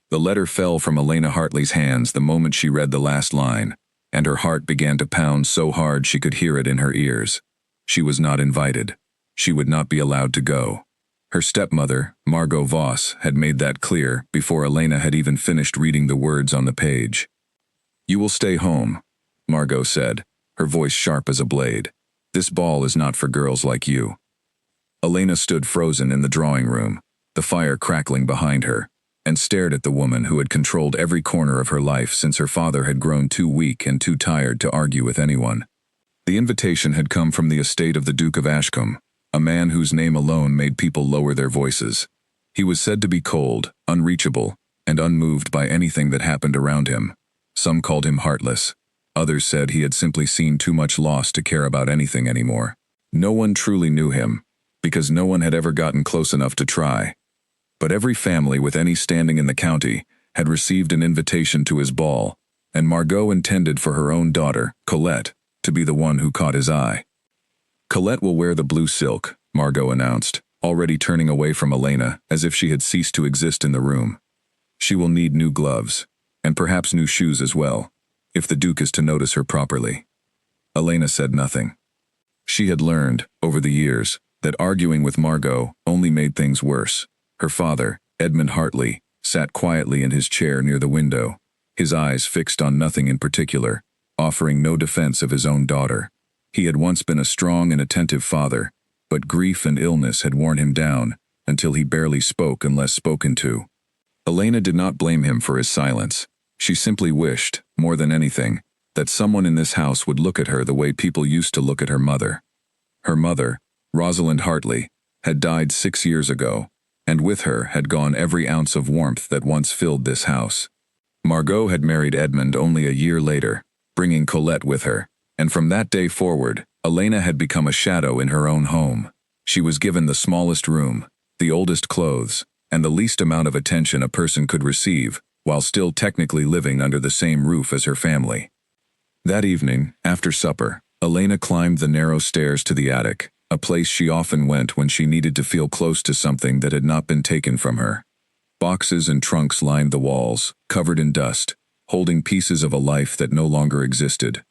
The letter fell from Elena Hartley's hands the moment she read the last line, and her heart began to pound so hard she could hear it in her ears. She was not invited. She would not be allowed to go. Her stepmother, Margot Voss, had made that clear before Elena had even finished reading the words on the page. "You will stay home," Margot said, her voice sharp as a blade. "This ball is not for girls like you." Elena stood frozen in the drawing room, the fire crackling behind her, and stared at the woman who had controlled every corner of her life since her father had grown too weak and too tired to argue with anyone. The invitation had come from the estate of the Duke of Ashcombe, a man whose name alone made people lower their voices. He was said to be cold, unreachable, and unmoved by anything that happened around him. Some called him heartless. Others said he had simply seen too much loss to care about anything anymore. No one truly knew him, because no one had ever gotten close enough to try. But every family with any standing in the county had received an invitation to his ball, and Margot intended for her own daughter, Colette, to be the one who caught his eye. "Colette will wear the blue silk," Margot announced, already turning away from Elena as if she had ceased to exist in the room. "She will need new gloves, and perhaps new shoes as well, if the Duke is to notice her properly." Elena said nothing. She had learned, over the years, that arguing with Margot only made things worse. Her father, Edmund Hartley, sat quietly in his chair near the window, his eyes fixed on nothing in particular, offering no defense of his own daughter. He had once been a strong and attentive father, but grief and illness had worn him down until he barely spoke unless spoken to. Elena did not blame him for his silence. She simply wished, more than anything, that someone in this house would look at her the way people used to look at her mother. Her mother, Rosalind Hartley, had died 6 years ago, and with her had gone every ounce of warmth that once filled this house. Margot had married Edmund only a year later, bringing Colette with her, and from that day forward, Elena had become a shadow in her own home. She was given the smallest room, the oldest clothes, and the least amount of attention a person could receive, while still technically living under the same roof as her family. That evening, after supper, Elena climbed the narrow stairs to the attic, a place she often went when she needed to feel close to something that had not been taken from her. Boxes and trunks lined the walls, covered in dust, holding pieces of a life that no longer existed.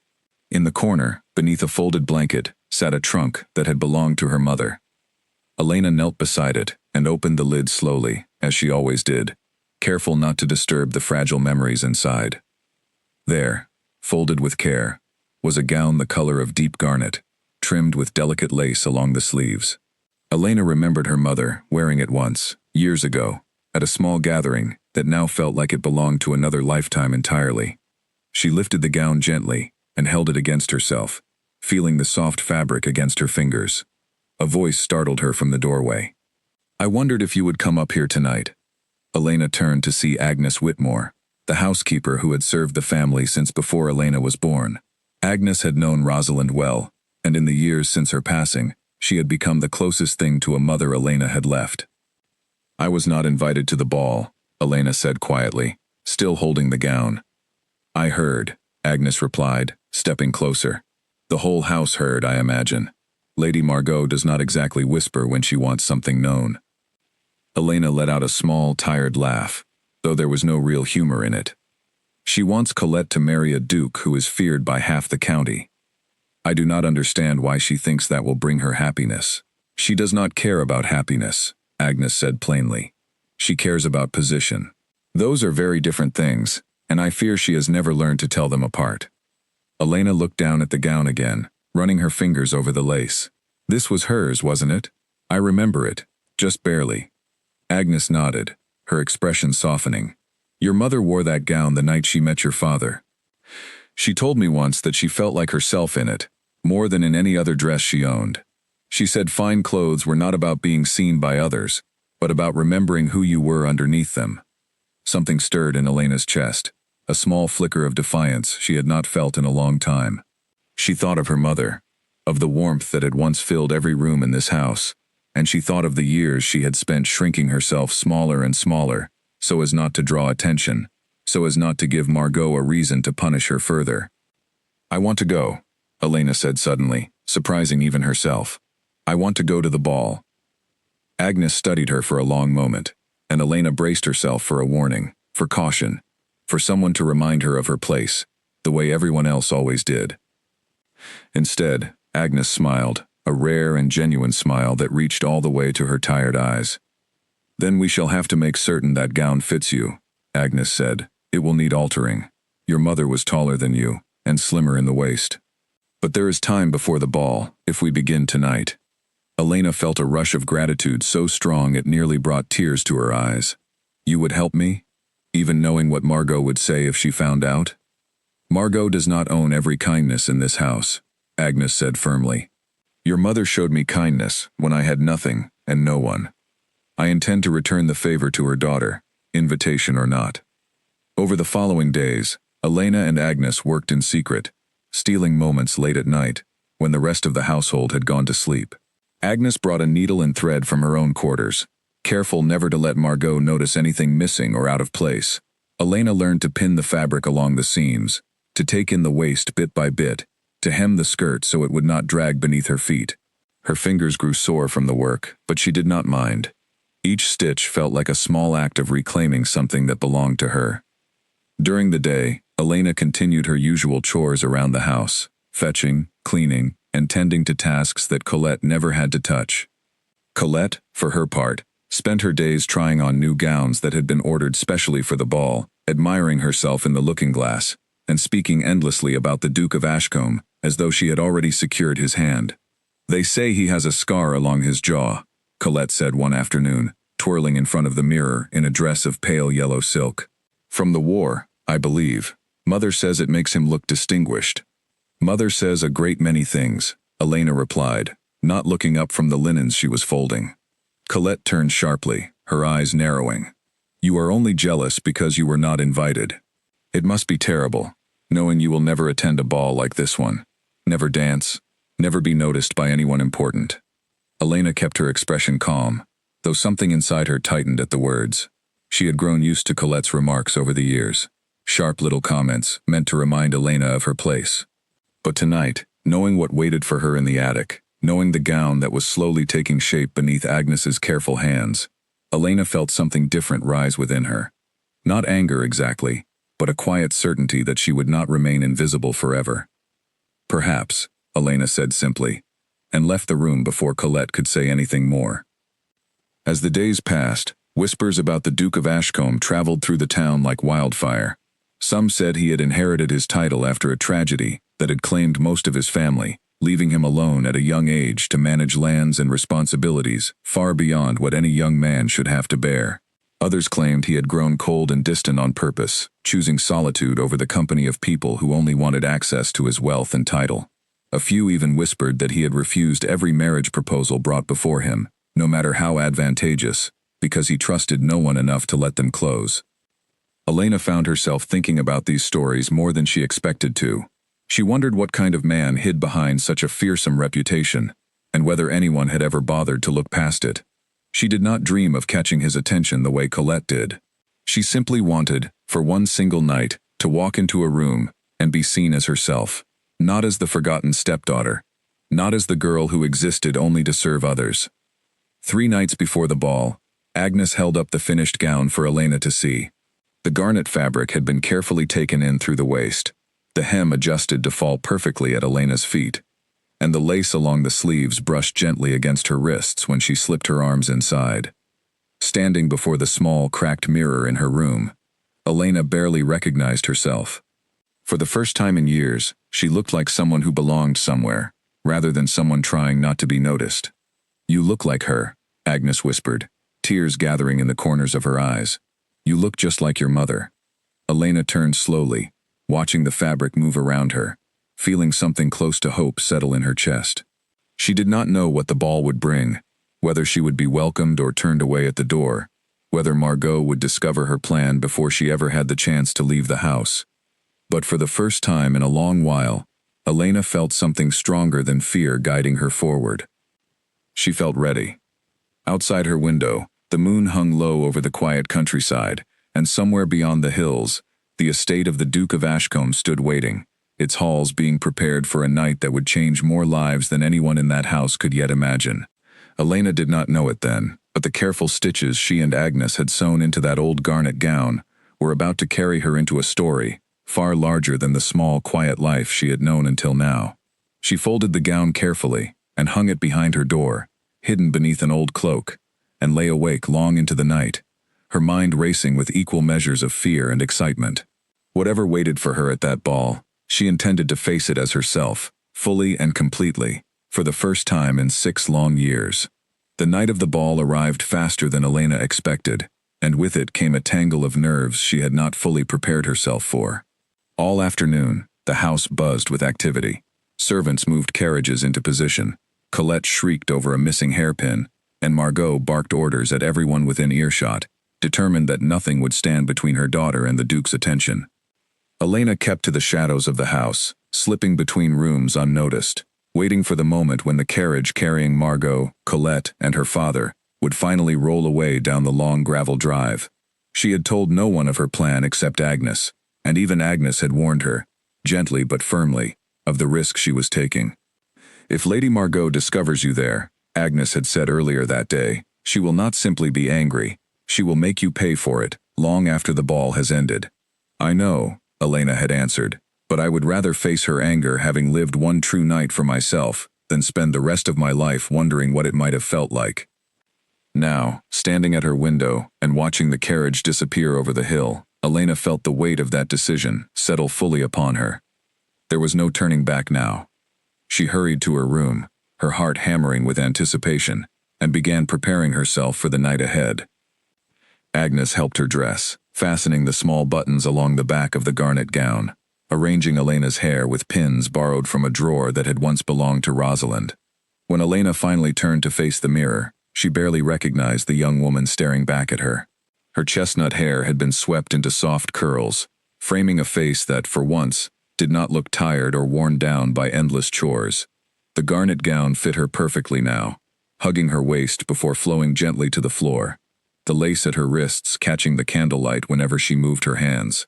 In the corner, beneath a folded blanket, sat a trunk that had belonged to her mother. Elena knelt beside it and opened the lid slowly, as she always did, careful not to disturb the fragile memories inside. There, folded with care, was a gown the color of deep garnet, trimmed with delicate lace along the sleeves. Elena remembered her mother wearing it once, years ago, at a small gathering that now felt like it belonged to another lifetime entirely. She lifted the gown gently and held it against herself, feeling the soft fabric against her fingers. A voice startled her from the doorway. "I wondered if you would come up here tonight." Elena turned to see Agnes Whitmore, the housekeeper who had served the family since before Elena was born. Agnes had known Rosalind well, and in the years since her passing, she had become the closest thing to a mother Elena had left. "I was not invited to the ball," Elena said quietly, still holding the gown. "I heard," Agnes replied, stepping closer. "The whole house heard, I imagine. Lady Margot does not exactly whisper when she wants something known." Elena let out a small, tired laugh, though there was no real humor in it. "She wants Colette to marry a duke who is feared by half the county. I do not understand why she thinks that will bring her happiness." "She does not care about happiness," Agnes said plainly. "She cares about position. Those are very different things, and I fear she has never learned to tell them apart." Elena looked down at the gown again, running her fingers over the lace. "This was hers, wasn't it? I remember it, just barely." Agnes nodded, her expression softening. "Your mother wore that gown the night she met your father. She told me once that she felt like herself in it, more than in any other dress she owned. She said fine clothes were not about being seen by others, but about remembering who you were underneath them." Something stirred in Elena's chest, a small flicker of defiance she had not felt in a long time. She thought of her mother, of the warmth that had once filled every room in this house, and she thought of the years she had spent shrinking herself smaller and smaller, so as not to draw attention, so as not to give Margot a reason to punish her further. "I want to go," Elena said suddenly, surprising even herself. "I want to go to the ball." Agnes studied her for a long moment, and Elena braced herself for a warning. for caution, for someone to remind her of her place, the way everyone else always did. Instead, Agnes smiled, a rare and genuine smile that reached all the way to her tired eyes. "Then we shall have to make certain that gown fits you," Agnes said. "It will need altering. Your mother was taller than you, and slimmer in the waist. But there is time before the ball, if we begin tonight." Elena felt a rush of gratitude so strong it nearly brought tears to her eyes. "You would help me? Even knowing what Margot would say if she found out?" "Margot does not own every kindness in this house," Agnes said firmly. "Your mother showed me kindness when I had nothing and no one. I intend to return the favor to her daughter, invitation or not." Over the following days, Elena and Agnes worked in secret, stealing moments late at night, when the rest of the household had gone to sleep. Agnes brought a needle and thread from her own quarters, careful never to let Margot notice anything missing or out of place. Elena learned to pin the fabric along the seams, to take in the waist bit by bit, to hem the skirt so it would not drag beneath her feet. Her fingers grew sore from the work, but she did not mind. Each stitch felt like a small act of reclaiming something that belonged to her. During the day, Elena continued her usual chores around the house, fetching, cleaning, and tending to tasks that Colette never had to touch. Colette, for her part, spent her days trying on new gowns that had been ordered specially for the ball, admiring herself in the looking-glass, and speaking endlessly about the Duke of Ashcombe, as though she had already secured his hand. "They say he has a scar along his jaw," Colette said one afternoon, twirling in front of the mirror in a dress of pale yellow silk. "From the war, I believe. Mother says it makes him look distinguished." "Mother says a great many things," Elena replied, not looking up from the linens she was folding. Colette turned sharply, her eyes narrowing. "You are only jealous because you were not invited. It must be terrible, knowing you will never attend a ball like this one, never dance, never be noticed by anyone important." Elena kept her expression calm, though something inside her tightened at the words. She had grown used to Colette's remarks over the years, sharp little comments meant to remind Elena of her place. But tonight, knowing what waited for her in the attic, knowing the gown that was slowly taking shape beneath Agnes's careful hands, Elena felt something different rise within her. Not anger exactly, but a quiet certainty that she would not remain invisible forever. "Perhaps," Elena said simply, and left the room before Colette could say anything more. As the days passed, whispers about the Duke of Ashcombe traveled through the town like wildfire. Some said he had inherited his title after a tragedy that had claimed most of his family, leaving him alone at a young age to manage lands and responsibilities far beyond what any young man should have to bear. Others claimed he had grown cold and distant on purpose, choosing solitude over the company of people who only wanted access to his wealth and title. A few even whispered that he had refused every marriage proposal brought before him, no matter how advantageous, because he trusted no one enough to let them close. Elena found herself thinking about these stories more than she expected to. She wondered what kind of man hid behind such a fearsome reputation, and whether anyone had ever bothered to look past it. She did not dream of catching his attention the way Colette did. She simply wanted, for one single night, to walk into a room and be seen as herself, not as the forgotten stepdaughter, not as the girl who existed only to serve others. 3 nights before the ball, Agnes held up the finished gown for Elena to see. The garnet fabric had been carefully taken in through the waist, the hem adjusted to fall perfectly at Elena's feet, and the lace along the sleeves brushed gently against her wrists when she slipped her arms inside. Standing before the small, cracked mirror in her room, Elena barely recognized herself. For the first time in years, she looked like someone who belonged somewhere, rather than someone trying not to be noticed. "You look like her," Agnes whispered, tears gathering in the corners of her eyes. "You look just like your mother." Elena turned slowly, watching the fabric move around her, feeling something close to hope settle in her chest. She did not know what the ball would bring, whether she would be welcomed or turned away at the door, whether Margot would discover her plan before she ever had the chance to leave the house. But for the first time in a long while, Elena felt something stronger than fear guiding her forward. She felt ready. Outside her window, the moon hung low over the quiet countryside, and somewhere beyond the hills, the estate of the Duke of Ashcombe stood waiting, its halls being prepared for a night that would change more lives than anyone in that house could yet imagine. Elena did not know it then, but the careful stitches she and Agnes had sewn into that old garnet gown were about to carry her into a story far larger than the small, quiet life she had known until now. She folded the gown carefully and hung it behind her door, hidden beneath an old cloak, and lay awake long into the night, her mind racing with equal measures of fear and excitement. Whatever waited for her at that ball, she intended to face it as herself, fully and completely, for the first time in 6 long years. The night of the ball arrived faster than Elena expected, and with it came a tangle of nerves she had not fully prepared herself for. All afternoon, the house buzzed with activity. Servants moved carriages into position, Colette shrieked over a missing hairpin, and Margot barked orders at everyone within earshot, determined that nothing would stand between her daughter and the Duke's attention. Elena kept to the shadows of the house, slipping between rooms unnoticed, waiting for the moment when the carriage carrying Margot, Colette, and her father would finally roll away down the long gravel drive. She had told no one of her plan except Agnes, and even Agnes had warned her, gently but firmly, of the risk she was taking. If Lady Margot discovers you there, Agnes had said earlier that day, she will not simply be angry, she will make you pay for it, long after the ball has ended. I know, Elena had answered, but I would rather face her anger having lived one true night for myself, than spend the rest of my life wondering what it might have felt like. Now, standing at her window and watching the carriage disappear over the hill, Elena felt the weight of that decision settle fully upon her. There was no turning back now. She hurried to her room, her heart hammering with anticipation, and began preparing herself for the night ahead. Agnes helped her dress, fastening the small buttons along the back of the garnet gown, arranging Elena's hair with pins borrowed from a drawer that had once belonged to Rosalind. When Elena finally turned to face the mirror, she barely recognized the young woman staring back at her. Her chestnut hair had been swept into soft curls, framing a face that, for once, did not look tired or worn down by endless chores. The garnet gown fit her perfectly now, hugging her waist before flowing gently to the floor, the lace at her wrists catching the candlelight whenever she moved her hands.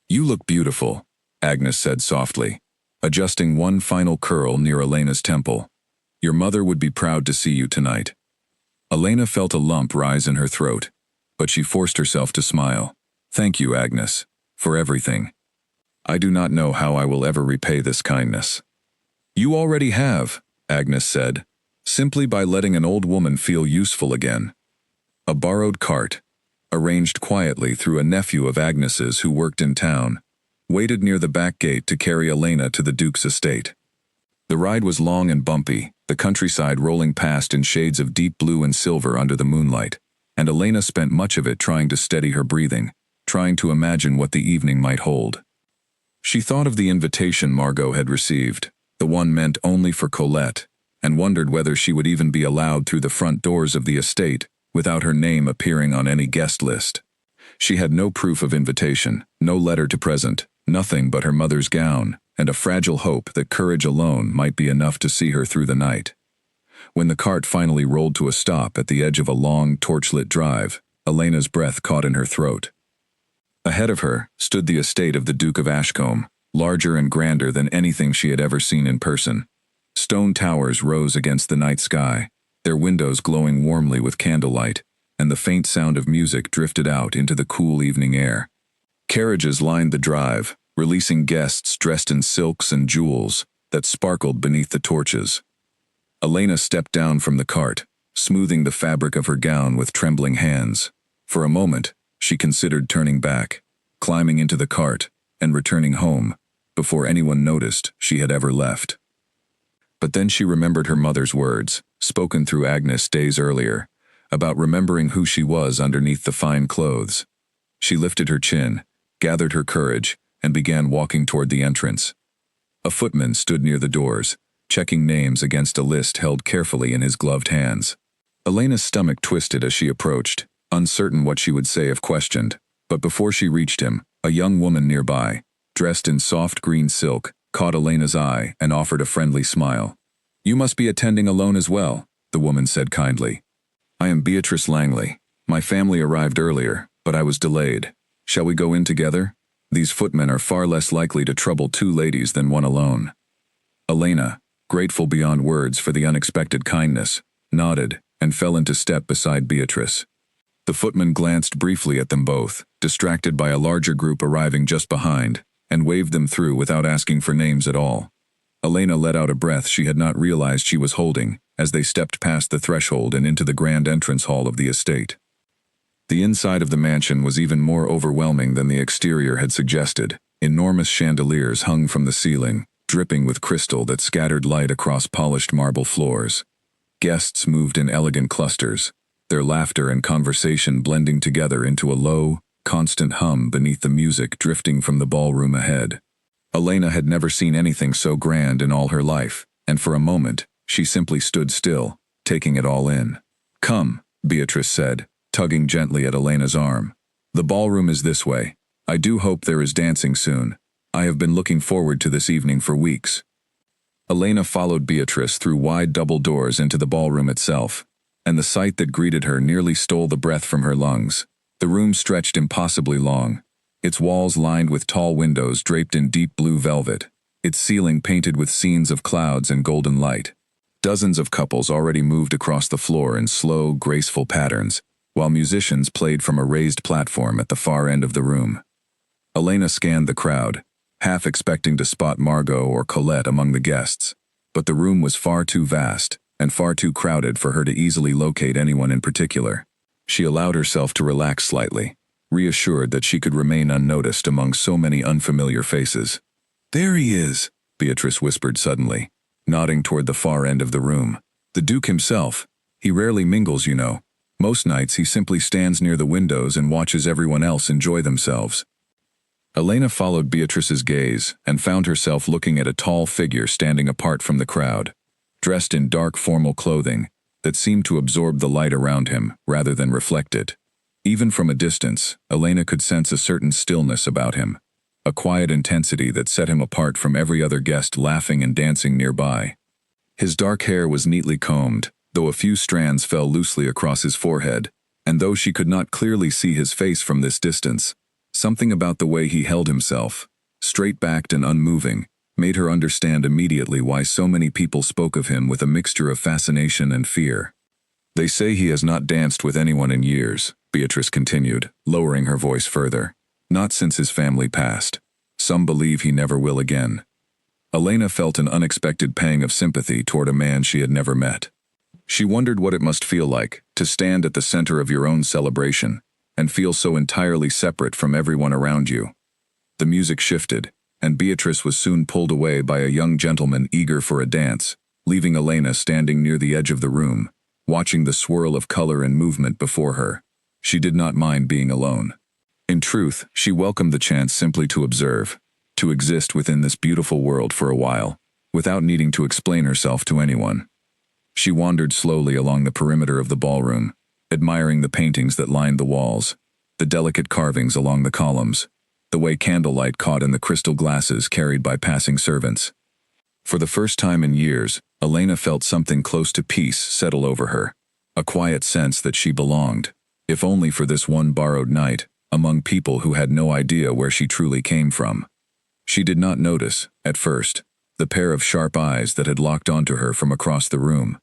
"You look beautiful," Agnes said softly, adjusting one final curl near Elena's temple. "Your mother would be proud to see you tonight." Elena felt a lump rise in her throat, but she forced herself to smile. "Thank you, Agnes, for everything. I do not know how I will ever repay this kindness." "You already have," Agnes said, "simply by letting an old woman feel useful again." A borrowed cart, arranged quietly through a nephew of Agnes's who worked in town, waited near the back gate to carry Elena to the Duke's estate. The ride was long and bumpy, the countryside rolling past in shades of deep blue and silver under the moonlight, and Elena spent much of it trying to steady her breathing, trying to imagine what the evening might hold. She thought of the invitation Margot had received, the one meant only for Colette, and wondered whether she would even be allowed through the front doors of the estate without her name appearing on any guest list. She had no proof of invitation, no letter to present, nothing but her mother's gown, and a fragile hope that courage alone might be enough to see her through the night. When the cart finally rolled to a stop at the edge of a long, torchlit drive, Elena's breath caught in her throat. Ahead of her stood the estate of the Duke of Ashcombe, larger and grander than anything she had ever seen in person. Stone towers rose against the night sky, their windows glowing warmly with candlelight, and the faint sound of music drifted out into the cool evening air. Carriages lined the drive, releasing guests dressed in silks and jewels that sparkled beneath the torches. Elena stepped down from the cart, smoothing the fabric of her gown with trembling hands. For a moment, she considered turning back, climbing into the cart, and returning home, before anyone noticed she had ever left. But then she remembered her mother's words, spoken through Agnes days earlier, about remembering who she was underneath the fine clothes. She lifted her chin, gathered her courage, and began walking toward the entrance. A footman stood near the doors, checking names against a list held carefully in his gloved hands. Elena's stomach twisted as she approached, uncertain what she would say if questioned, but before she reached him, a young woman nearby, dressed in soft green silk, caught Elena's eye and offered a friendly smile. "You must be attending alone as well," the woman said kindly. "I am Beatrice Langley. My family arrived earlier, but I was delayed. Shall we go in together? These footmen are far less likely to trouble two ladies than one alone." Elena, grateful beyond words for the unexpected kindness, nodded and fell into step beside Beatrice. The footman glanced briefly at them both, distracted by a larger group arriving just behind, and waved them through without asking for names at all. Elena let out a breath she had not realized she was holding as they stepped past the threshold and into the grand entrance hall of the estate. The inside of the mansion was even more overwhelming than the exterior had suggested. Enormous chandeliers hung from the ceiling, dripping with crystal that scattered light across polished marble floors. Guests moved in elegant clusters, their laughter and conversation blending together into a low, constant hum beneath the music drifting from the ballroom ahead. Elena had never seen anything so grand in all her life, and for a moment, she simply stood still, taking it all in. "Come," Beatrice said, tugging gently at Elena's arm. "The ballroom is this way. I do hope there is dancing soon. I have been looking forward to this evening for weeks." Elena followed Beatrice through wide double doors into the ballroom itself, and the sight that greeted her nearly stole the breath from her lungs. The room stretched impossibly long, its walls lined with tall windows draped in deep blue velvet, its ceiling painted with scenes of clouds and golden light. Dozens of couples already moved across the floor in slow, graceful patterns, while musicians played from a raised platform at the far end of the room. Elena scanned the crowd, half expecting to spot Margot or Colette among the guests, but the room was far too vast and far too crowded for her to easily locate anyone in particular. She allowed herself to relax slightly, reassured that she could remain unnoticed among so many unfamiliar faces. "There he is," Beatrice whispered suddenly, nodding toward the far end of the room. "The Duke himself. He rarely mingles, you know. Most nights he simply stands near the windows and watches everyone else enjoy themselves." Elena followed Beatrice's gaze and found herself looking at a tall figure standing apart from the crowd, dressed in dark formal clothing that seemed to absorb the light around him rather than reflect it. Even from a distance, Elena could sense a certain stillness about him, a quiet intensity that set him apart from every other guest laughing and dancing nearby. His dark hair was neatly combed, though a few strands fell loosely across his forehead, and though she could not clearly see his face from this distance, something about the way he held himself, straight-backed and unmoving, made her understand immediately why so many people spoke of him with a mixture of fascination and fear. "They say he has not danced with anyone in years," Beatrice continued, lowering her voice further. "Not since his family passed. Some believe he never will again." Elena felt an unexpected pang of sympathy toward a man she had never met. She wondered what it must feel like to stand at the center of your own celebration and feel so entirely separate from everyone around you. The music shifted, and Beatrice was soon pulled away by a young gentleman eager for a dance, leaving Elena standing near the edge of the room, watching the swirl of color and movement before her. She did not mind being alone. In truth, she welcomed the chance simply to observe, to exist within this beautiful world for a while, without needing to explain herself to anyone. She wandered slowly along the perimeter of the ballroom, admiring the paintings that lined the walls, the delicate carvings along the columns, the way candlelight caught in the crystal glasses carried by passing servants. For the first time in years, Elena felt something close to peace settle over her, a quiet sense that she belonged, if only for this one borrowed night, among people who had no idea where she truly came from. She did not notice, at first, the pair of sharp eyes that had locked onto her from across the room.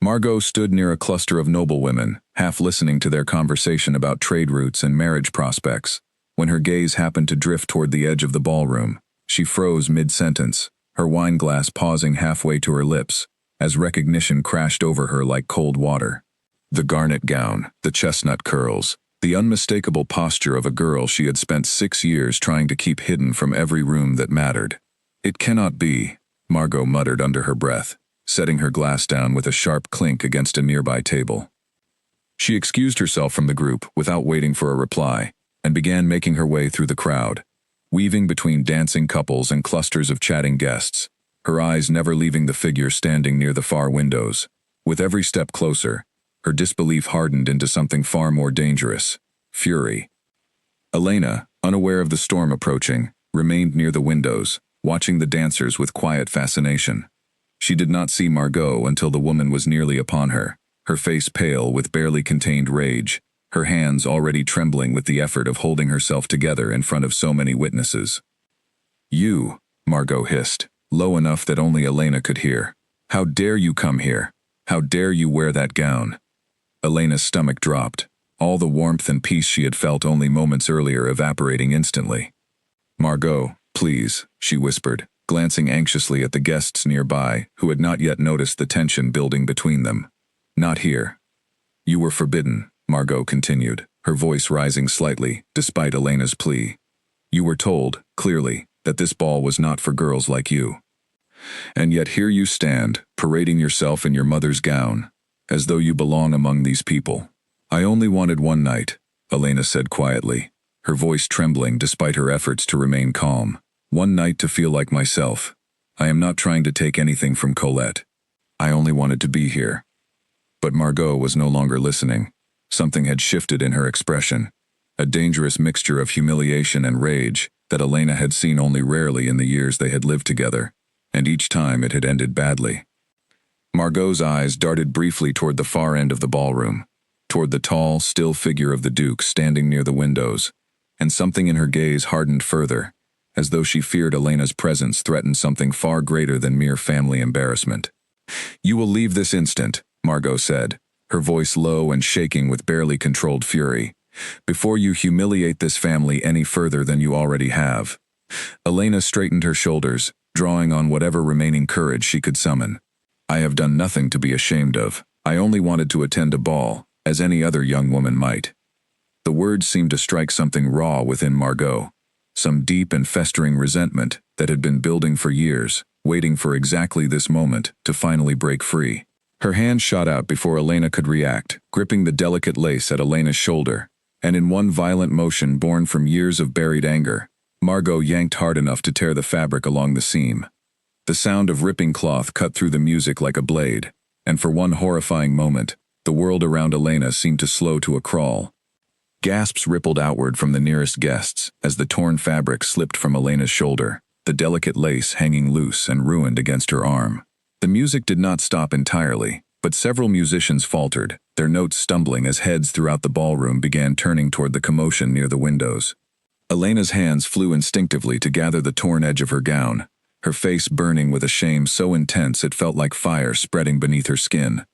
Margot stood near a cluster of noblewomen, half listening to their conversation about trade routes and marriage prospects. When her gaze happened to drift toward the edge of the ballroom, she froze mid-sentence, her wine glass pausing halfway to her lips, as recognition crashed over her like cold water. The garnet gown, the chestnut curls, the unmistakable posture of a girl she had spent 6 years trying to keep hidden from every room that mattered. "It cannot be," Margot muttered under her breath, setting her glass down with a sharp clink against a nearby table. She excused herself from the group without waiting for a reply, and began making her way through the crowd, weaving between dancing couples and clusters of chatting guests, her eyes never leaving the figure standing near the far windows. With every step closer, her disbelief hardened into something far more dangerous: fury. Elena, unaware of the storm approaching, remained near the windows, watching the dancers with quiet fascination. She did not see Margot until the woman was nearly upon her, her face pale with barely contained rage, her hands already trembling with the effort of holding herself together in front of so many witnesses. "You," Margot hissed, low enough that only Elena could hear. "How dare you come here? How dare you wear that gown?" Elena's stomach dropped, all the warmth and peace she had felt only moments earlier evaporating instantly. "Margot, please," she whispered, glancing anxiously at the guests nearby, who had not yet noticed the tension building between them. "Not here." "You were forbidden," Margot continued, her voice rising slightly, despite Elena's plea. "You were told, clearly, that this ball was not for girls like you. And yet here you stand, parading yourself in your mother's gown, as though you belong among these people." "I only wanted one night," Elena said quietly, her voice trembling despite her efforts to remain calm. "One night to feel like myself. I am not trying to take anything from Colette. I only wanted to be here." But Margot was no longer listening. Something had shifted in her expression, a dangerous mixture of humiliation and rage that Elena had seen only rarely in the years they had lived together, and each time it had ended badly. Margot's eyes darted briefly toward the far end of the ballroom, toward the tall, still figure of the Duke standing near the windows, and something in her gaze hardened further, as though she feared Elena's presence threatened something far greater than mere family embarrassment. "You will leave this instant," Margot said, her voice low and shaking with barely controlled fury, "before you humiliate this family any further than you already have." Elena straightened her shoulders, drawing on whatever remaining courage she could summon. "I have done nothing to be ashamed of. I only wanted to attend a ball, as any other young woman might." The words seemed to strike something raw within Margot, some deep and festering resentment that had been building for years, waiting for exactly this moment to finally break free. Her hand shot out before Elena could react, gripping the delicate lace at Elena's shoulder, and in one violent motion born from years of buried anger, Margot yanked hard enough to tear the fabric along the seam. The sound of ripping cloth cut through the music like a blade, and for one horrifying moment, the world around Elena seemed to slow to a crawl. Gasps rippled outward from the nearest guests as the torn fabric slipped from Elena's shoulder, the delicate lace hanging loose and ruined against her arm. The music did not stop entirely, but several musicians faltered, their notes stumbling as heads throughout the ballroom began turning toward the commotion near the windows. Elena's hands flew instinctively to gather the torn edge of her gown, her face burning with a shame so intense it felt like fire spreading beneath her skin.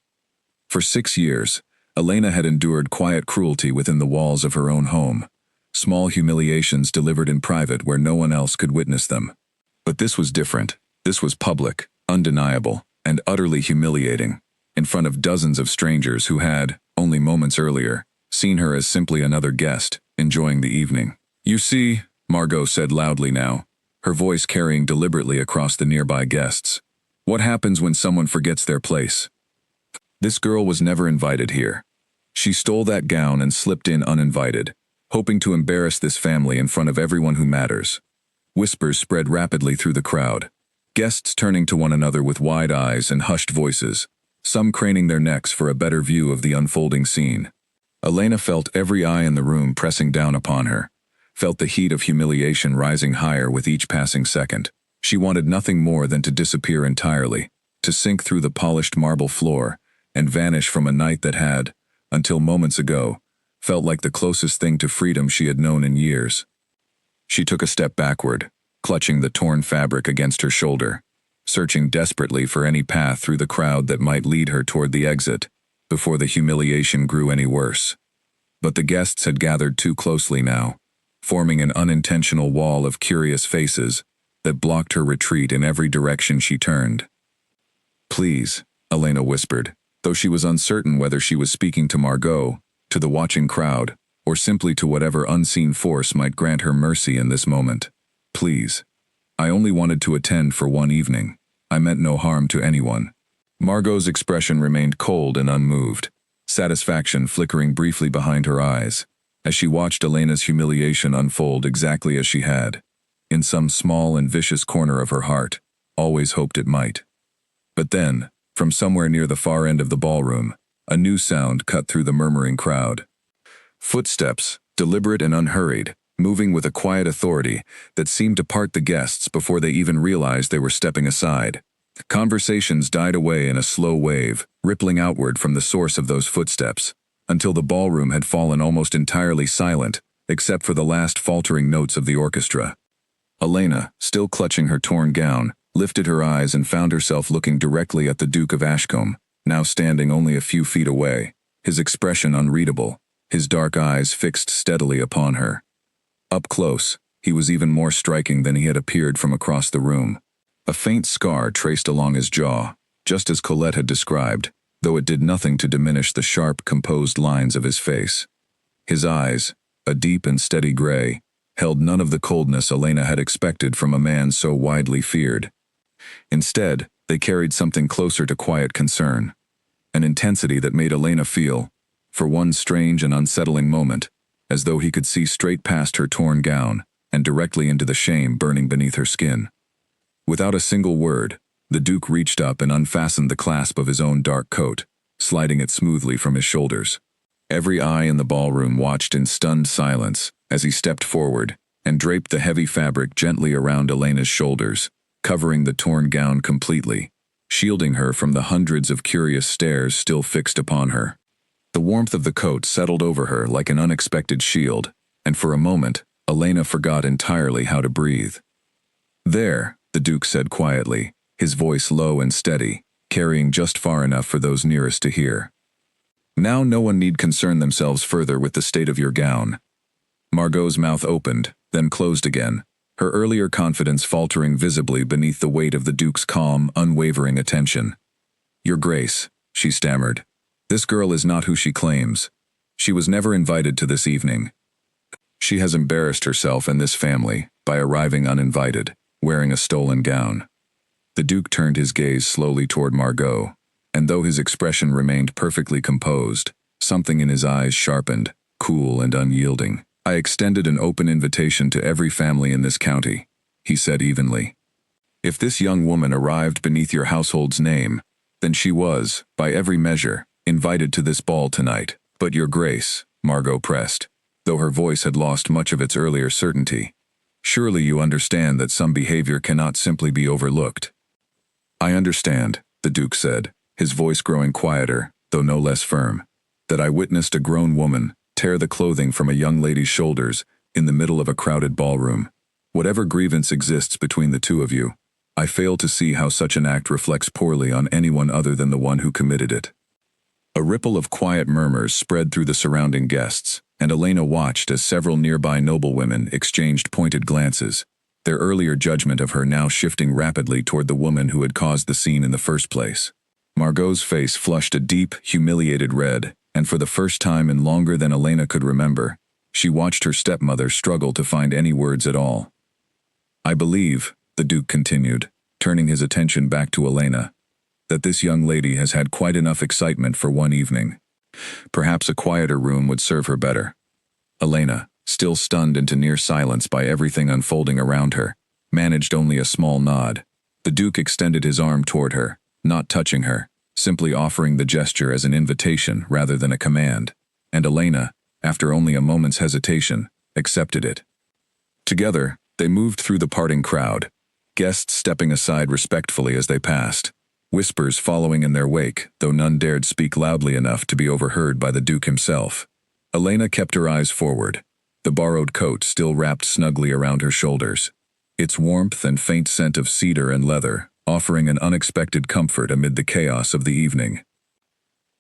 For 6 years, Elena had endured quiet cruelty within the walls of her own home, small humiliations delivered in private where no one else could witness them. But this was different. This was public, undeniable, and utterly humiliating, in front of dozens of strangers who had, only moments earlier, seen her as simply another guest, enjoying the evening. "You see," Margot said loudly now, her voice carrying deliberately across the nearby guests, "what happens when someone forgets their place? This girl was never invited here. She stole that gown and slipped in uninvited, hoping to embarrass this family in front of everyone who matters." Whispers spread rapidly through the crowd, guests turning to one another with wide eyes and hushed voices, some craning their necks for a better view of the unfolding scene. Elena felt every eye in the room pressing down upon her, felt the heat of humiliation rising higher with each passing second. She wanted nothing more than to disappear entirely, to sink through the polished marble floor, and vanish from a night that had, until moments ago, felt like the closest thing to freedom she had known in years. She took a step backward, clutching the torn fabric against her shoulder, searching desperately for any path through the crowd that might lead her toward the exit, before the humiliation grew any worse. But the guests had gathered too closely now, forming an unintentional wall of curious faces that blocked her retreat in every direction she turned. "Please," Elena whispered, though she was uncertain whether she was speaking to Margot, to the watching crowd, or simply to whatever unseen force might grant her mercy in this moment. "Please. I only wanted to attend for one evening. I meant no harm to anyone." Margot's expression remained cold and unmoved, satisfaction flickering briefly behind her eyes, as she watched Elena's humiliation unfold exactly as she had, in some small and vicious corner of her heart, always hoped it might. But then, from somewhere near the far end of the ballroom, a new sound cut through the murmuring crowd. Footsteps, deliberate and unhurried, moving with a quiet authority that seemed to part the guests before they even realized they were stepping aside. Conversations died away in a slow wave, rippling outward from the source of those footsteps, until the ballroom had fallen almost entirely silent, except for the last faltering notes of the orchestra. Elena, still clutching her torn gown, lifted her eyes and found herself looking directly at the Duke of Ashcombe, now standing only a few feet away, his expression unreadable, his dark eyes fixed steadily upon her. Up close, he was even more striking than he had appeared from across the room. A faint scar traced along his jaw, just as Colette had described, though it did nothing to diminish the sharp, composed lines of his face. His eyes, a deep and steady gray, held none of the coldness Elena had expected from a man so widely feared. Instead, they carried something closer to quiet concern, an intensity that made Elena feel, for one strange and unsettling moment, as though he could see straight past her torn gown and directly into the shame burning beneath her skin. Without a single word, the Duke reached up and unfastened the clasp of his own dark coat, sliding it smoothly from his shoulders. Every eye in the ballroom watched in stunned silence as he stepped forward and draped the heavy fabric gently around Elena's shoulders, covering the torn gown completely, shielding her from the hundreds of curious stares still fixed upon her. The warmth of the coat settled over her like an unexpected shield, and for a moment, Elena forgot entirely how to breathe. "There," the Duke said quietly, his voice low and steady, carrying just far enough for those nearest to hear. "Now no one need concern themselves further with the state of your gown." Margot's mouth opened, then closed again, her earlier confidence faltering visibly beneath the weight of the Duke's calm, unwavering attention. "Your Grace," she stammered, "this girl is not who she claims. She was never invited to this evening. She has embarrassed herself and this family by arriving uninvited, wearing a stolen gown." The Duke turned his gaze slowly toward Margot, and though his expression remained perfectly composed, something in his eyes sharpened, cool and unyielding. "I extended an open invitation to every family in this county," he said evenly. "If this young woman arrived beneath your household's name, then she was, by every measure, invited to this ball tonight. But your Grace," Margot pressed, though her voice had lost much of its earlier certainty, "surely you understand that some behavior cannot simply be overlooked." "I understand," the Duke said, his voice growing quieter, though no less firm, "that I witnessed a grown woman tear the clothing from a young lady's shoulders in the middle of a crowded ballroom. Whatever grievance exists between the two of you, I fail to see how such an act reflects poorly on anyone other than the one who committed it." A ripple of quiet murmurs spread through the surrounding guests, and Elena watched as several nearby noblewomen exchanged pointed glances, their earlier judgment of her now shifting rapidly toward the woman who had caused the scene in the first place. Margot's face flushed a deep, humiliated red, and for the first time in longer than Elena could remember, she watched her stepmother struggle to find any words at all. "I believe," the Duke continued, turning his attention back to Elena, "that this young lady has had quite enough excitement for one evening. Perhaps a quieter room would serve her better." Elena, still stunned into near silence by everything unfolding around her, managed only a small nod. The Duke extended his arm toward her, not touching her, simply offering the gesture as an invitation rather than a command, and Elena, after only a moment's hesitation, accepted it. Together, they moved through the parting crowd, guests stepping aside respectfully as they passed, whispers following in their wake, though none dared speak loudly enough to be overheard by the Duke himself. Elena kept her eyes forward, the borrowed coat still wrapped snugly around her shoulders, its warmth and faint scent of cedar and leather offering an unexpected comfort amid the chaos of the evening.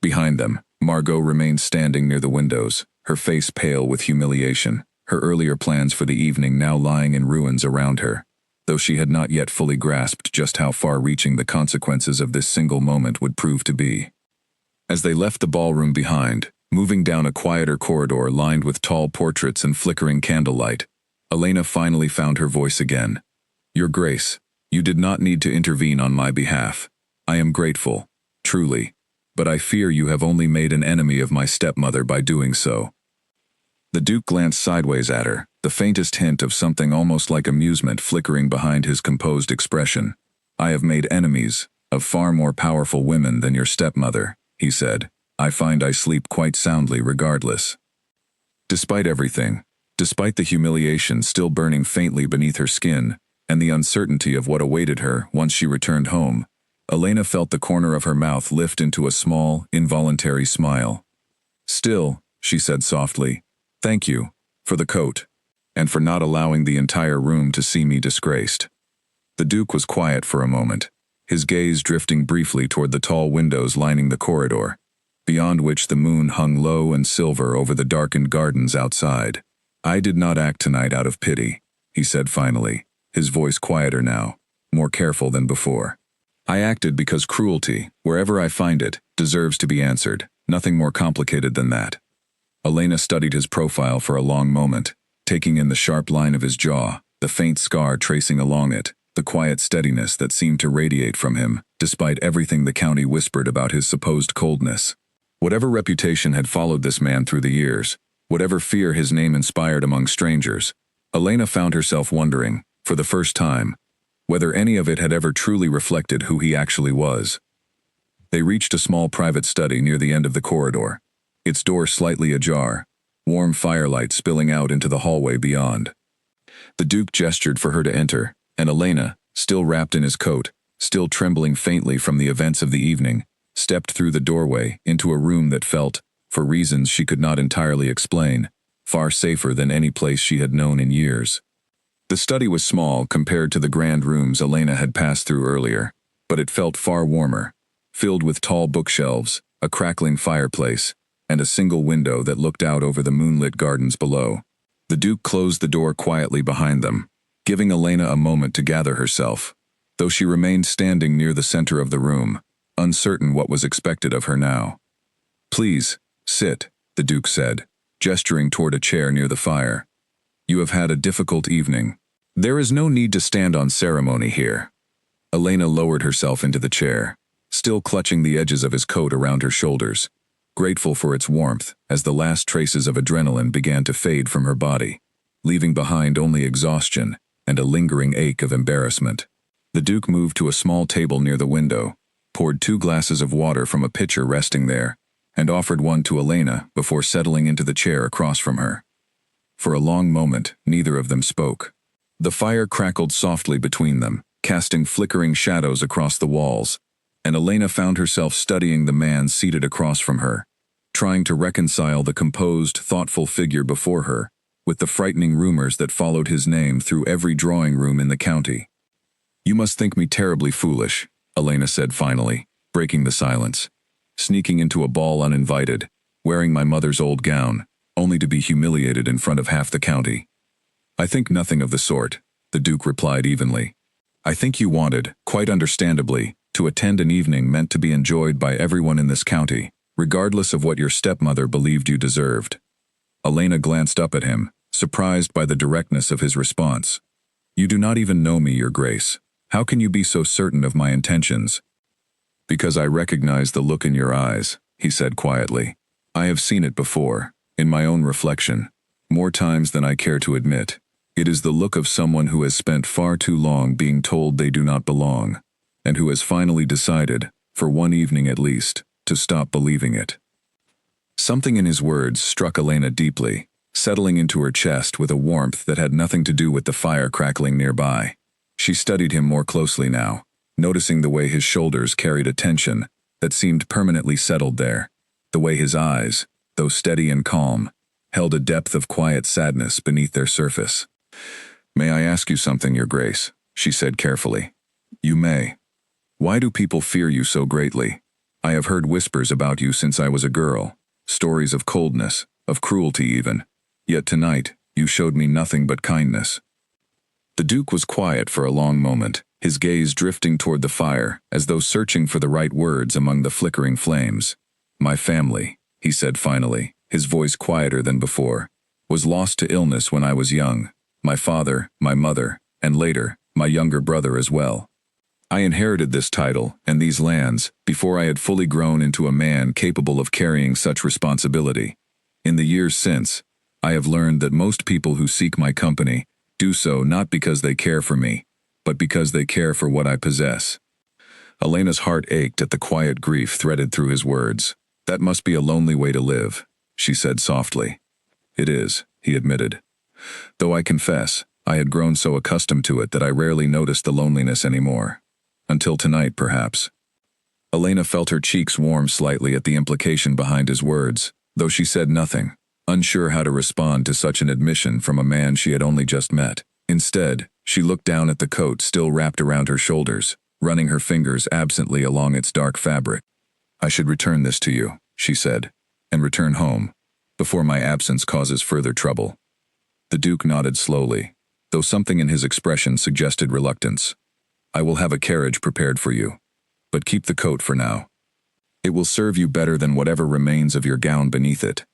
Behind them, Margot remained standing near the windows, her face pale with humiliation, her earlier plans for the evening now lying in ruins around her, though she had not yet fully grasped just how far-reaching the consequences of this single moment would prove to be. As they left the ballroom behind, moving down a quieter corridor lined with tall portraits and flickering candlelight, Elena finally found her voice again. "Your Grace, you did not need to intervene on my behalf. I am grateful, truly, but I fear you have only made an enemy of my stepmother by doing so." The Duke glanced sideways at her, the faintest hint of something almost like amusement flickering behind his composed expression. "I have made enemies of far more powerful women than your stepmother," he said. "I find I sleep quite soundly regardless." Despite everything, despite the humiliation still burning faintly beneath her skin, and the uncertainty of what awaited her once she returned home, Elena felt the corner of her mouth lift into a small, involuntary smile. "Still," she said softly, "thank you, for the coat, and for not allowing the entire room to see me disgraced." The Duke was quiet for a moment, his gaze drifting briefly toward the tall windows lining the corridor. beyond which the moon hung low and silver over the darkened gardens outside. "I did not act tonight out of pity," he said finally, his voice quieter now, more careful than before. "I acted because cruelty, wherever I find it, deserves to be answered. Nothing more complicated than that." Elena studied his profile for a long moment, taking in the sharp line of his jaw, the faint scar tracing along it, the quiet steadiness that seemed to radiate from him, despite everything the county whispered about his supposed coldness. Whatever reputation had followed this man through the years, whatever fear his name inspired among strangers, Elena found herself wondering, for the first time, whether any of it had ever truly reflected who he actually was. They reached a small private study near the end of the corridor, its door slightly ajar, warm firelight spilling out into the hallway beyond. The Duke gestured for her to enter, and Elena, still wrapped in his coat, still trembling faintly from the events of the evening, stepped through the doorway into a room that felt, for reasons she could not entirely explain, far safer than any place she had known in years. The study was small compared to the grand rooms Elena had passed through earlier, but it felt far warmer, filled with tall bookshelves, a crackling fireplace, and a single window that looked out over the moonlit gardens below. The Duke closed the door quietly behind them, giving Elena a moment to gather herself, though she remained standing near the center of the room, uncertain what was expected of her now. "Please, sit," the Duke said, gesturing toward a chair near the fire. "You have had a difficult evening. There is no need to stand on ceremony here." Elena lowered herself into the chair, still clutching the edges of his coat around her shoulders, grateful for its warmth as the last traces of adrenaline began to fade from her body, leaving behind only exhaustion and a lingering ache of embarrassment. The Duke moved to a small table near the window, poured 2 glasses of water from a pitcher resting there, and offered one to Elena before settling into the chair across from her. For a long moment, neither of them spoke. The fire crackled softly between them, casting flickering shadows across the walls, and Elena found herself studying the man seated across from her, trying to reconcile the composed, thoughtful figure before her with the frightening rumors that followed his name through every drawing room in the county. "You must think me terribly foolish," Elena said finally, breaking the silence. "Sneaking into a ball uninvited, wearing my mother's old gown, only to be humiliated in front of half the county." "I think nothing of the sort," the Duke replied evenly. "I think you wanted, quite understandably, to attend an evening meant to be enjoyed by everyone in this county, regardless of what your stepmother believed you deserved." Elena glanced up at him, surprised by the directness of his response. "You do not even know me, Your Grace. How can you be so certain of my intentions?" "Because I recognize the look in your eyes," he said quietly. "I have seen it before, in my own reflection, more times than I care to admit. It is the look of someone who has spent far too long being told they do not belong, and who has finally decided, for one evening at least, to stop believing it." Something in his words struck Elena deeply, settling into her chest with a warmth that had nothing to do with the fire crackling nearby. She studied him more closely now, noticing the way his shoulders carried a tension that seemed permanently settled there, the way his eyes, though steady and calm, held a depth of quiet sadness beneath their surface. "May I ask you something, Your Grace?" she said carefully. "You may. Why do people fear you so greatly? I have heard whispers about you since I was a girl, stories of coldness, of cruelty even. Yet tonight, you showed me nothing but kindness." The Duke was quiet for a long moment, his gaze drifting toward the fire, as though searching for the right words among the flickering flames. "My family," he said finally, his voice quieter than before, "was lost to illness when I was young. My father, my mother, and later, my younger brother as well. I inherited this title and these lands before I had fully grown into a man capable of carrying such responsibility. In the years since, I have learned that most people who seek my company do so not because they care for me, but because they care for what I possess." Elena's heart ached at the quiet grief threaded through his words. "That must be a lonely way to live," she said softly. "It is," he admitted. "Though I confess, I had grown so accustomed to it that I rarely noticed the loneliness anymore. Until tonight, perhaps." Elena felt her cheeks warm slightly at the implication behind his words, though she said nothing, unsure how to respond to such an admission from a man she had only just met. Instead, she looked down at the coat still wrapped around her shoulders, running her fingers absently along its dark fabric. "I should return this to you," she said, "and return home, before my absence causes further trouble." The Duke nodded slowly, though something in his expression suggested reluctance. "I will have a carriage prepared for you, but keep the coat for now. It will serve you better than whatever remains of your gown beneath it."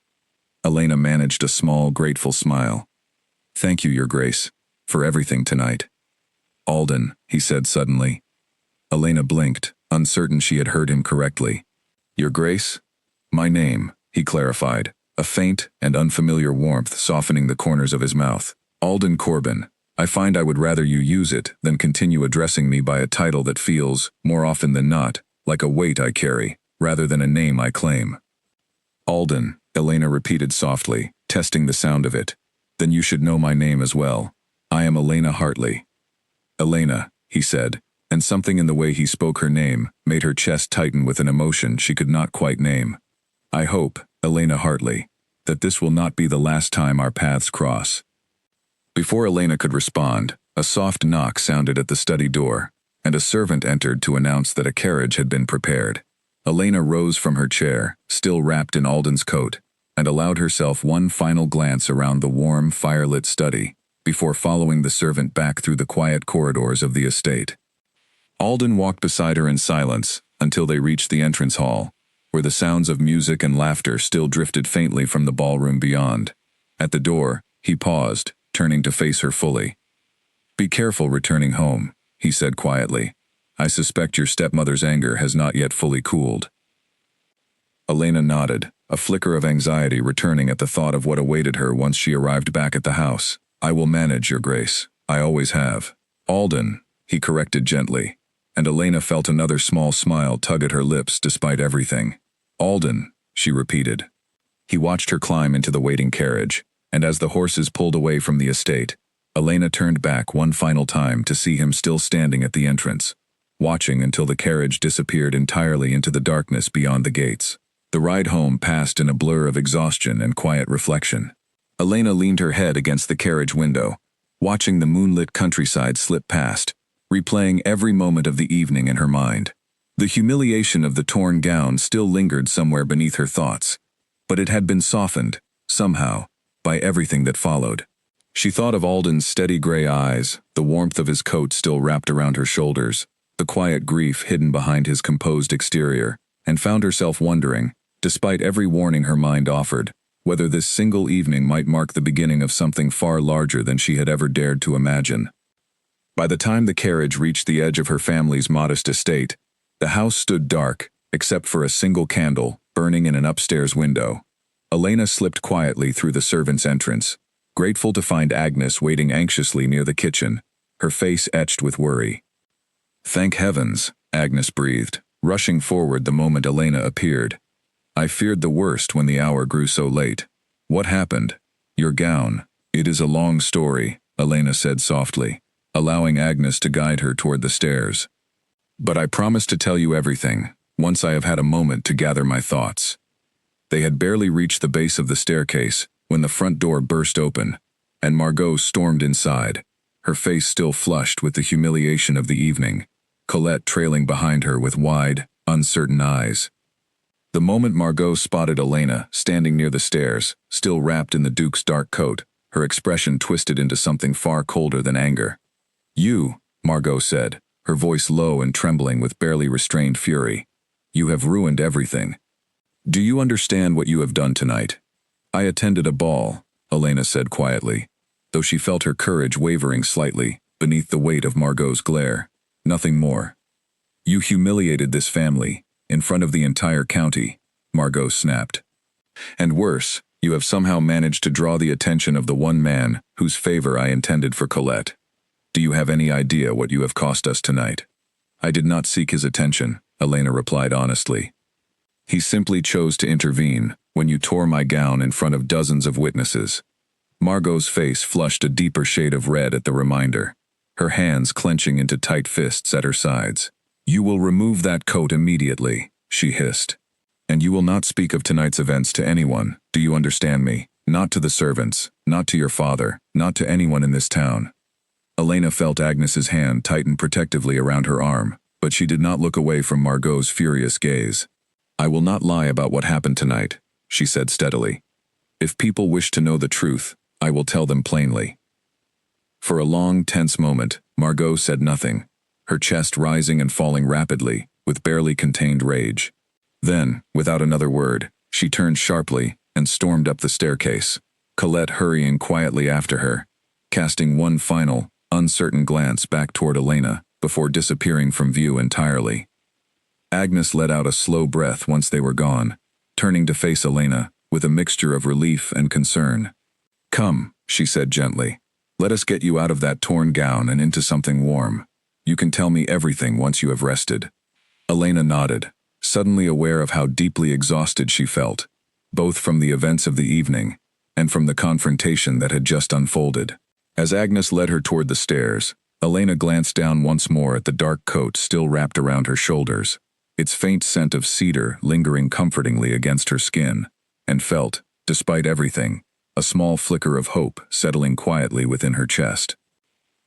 Elena managed a small, grateful smile. "Thank you, Your Grace, for everything tonight." "Alden," he said suddenly. Elena blinked, uncertain she had heard him correctly. "Your Grace?" "My name," he clarified, a faint and unfamiliar warmth softening the corners of his mouth. "Alden Corbin. I find I would rather you use it than continue addressing me by a title that feels, more often than not, like a weight I carry, rather than a name I claim." "Alden," Elena repeated softly, testing the sound of it. "Then you should know my name as well. I am Elena Hartley." "Elena," he said, and something in the way he spoke her name made her chest tighten with an emotion she could not quite name. "I hope, Elena Hartley, that this will not be the last time our paths cross." Before Elena could respond, a soft knock sounded at the study door, and a servant entered to announce that a carriage had been prepared. Elena rose from her chair, still wrapped in Alden's coat, and allowed herself one final glance around the warm, firelit study, before following the servant back through the quiet corridors of the estate. Alden walked beside her in silence until they reached the entrance hall, where the sounds of music and laughter still drifted faintly from the ballroom beyond. At the door, he paused, turning to face her fully. "Be careful returning home," he said quietly. "I suspect your stepmother's anger has not yet fully cooled." Elena nodded, a flicker of anxiety returning at the thought of what awaited her once she arrived back at the house. "I will manage, Your Grace. I always have." "Alden," he corrected gently, and Elena felt another small smile tug at her lips despite everything. "Alden," she repeated. He watched her climb into the waiting carriage, and as the horses pulled away from the estate, Elena turned back one final time to see him still standing at the entrance, watching until the carriage disappeared entirely into the darkness beyond the gates. The ride home passed in a blur of exhaustion and quiet reflection. Elena leaned her head against the carriage window, watching the moonlit countryside slip past, replaying every moment of the evening in her mind. The humiliation of the torn gown still lingered somewhere beneath her thoughts, but it had been softened, somehow, by everything that followed. She thought of Alden's steady gray eyes, the warmth of his coat still wrapped around her shoulders, the quiet grief hidden behind his composed exterior, and found herself wondering, despite every warning her mind offered, whether this single evening might mark the beginning of something far larger than she had ever dared to imagine. By the time the carriage reached the edge of her family's modest estate, the house stood dark, except for a single candle burning in an upstairs window. Elena slipped quietly through the servant's entrance, grateful to find Agnes waiting anxiously near the kitchen, her face etched with worry. "Thank heavens," Agnes breathed, rushing forward the moment Elena appeared. "I feared the worst when the hour grew so late. What happened?" "Your gown. It is a long story," Elena said softly, allowing Agnes to guide her toward the stairs. "But I promise to tell you everything, once I have had a moment to gather my thoughts." They had barely reached the base of the staircase when the front door burst open, and Margot stormed inside, her face still flushed with the humiliation of the evening, Colette trailing behind her with wide, uncertain eyes. The moment Margot spotted Elena standing near the stairs, still wrapped in the Duke's dark coat, her expression twisted into something far colder than anger. "You," Margot said, her voice low and trembling with barely restrained fury. "You have ruined everything. Do you understand what you have done tonight?" "I attended a ball," Elena said quietly, though she felt her courage wavering slightly beneath the weight of Margot's glare. "Nothing more." "You humiliated this family, in front of the entire county," Margot snapped. "And worse, you have somehow managed to draw the attention of the one man whose favor I intended for Colette. Do you have any idea what you have cost us tonight?" "I did not seek his attention," Elena replied honestly. "He simply chose to intervene when you tore my gown in front of dozens of witnesses." Margot's face flushed a deeper shade of red at the reminder, her hands clenching into tight fists at her sides. "You will remove that coat immediately," she hissed. "And you will not speak of tonight's events to anyone, do you understand me? Not to the servants, not to your father, not to anyone in this town." Elena felt Agnes's hand tighten protectively around her arm, but she did not look away from Margot's furious gaze. "I will not lie about what happened tonight," she said steadily. "If people wish to know the truth, I will tell them plainly." For a long, tense moment, Margot said nothing, her chest rising and falling rapidly, with barely contained rage. Then, without another word, she turned sharply and stormed up the staircase, Colette hurrying quietly after her, casting one final, uncertain glance back toward Elena before disappearing from view entirely. Agnes let out a slow breath once they were gone, turning to face Elena with a mixture of relief and concern. "Come," she said gently. "Let us get you out of that torn gown and into something warm. You can tell me everything once you have rested." Elena nodded, suddenly aware of how deeply exhausted she felt, both from the events of the evening and from the confrontation that had just unfolded. As Agnes led her toward the stairs, Elena glanced down once more at the dark coat still wrapped around her shoulders, its faint scent of cedar lingering comfortingly against her skin, and felt, despite everything, a small flicker of hope settling quietly within her chest.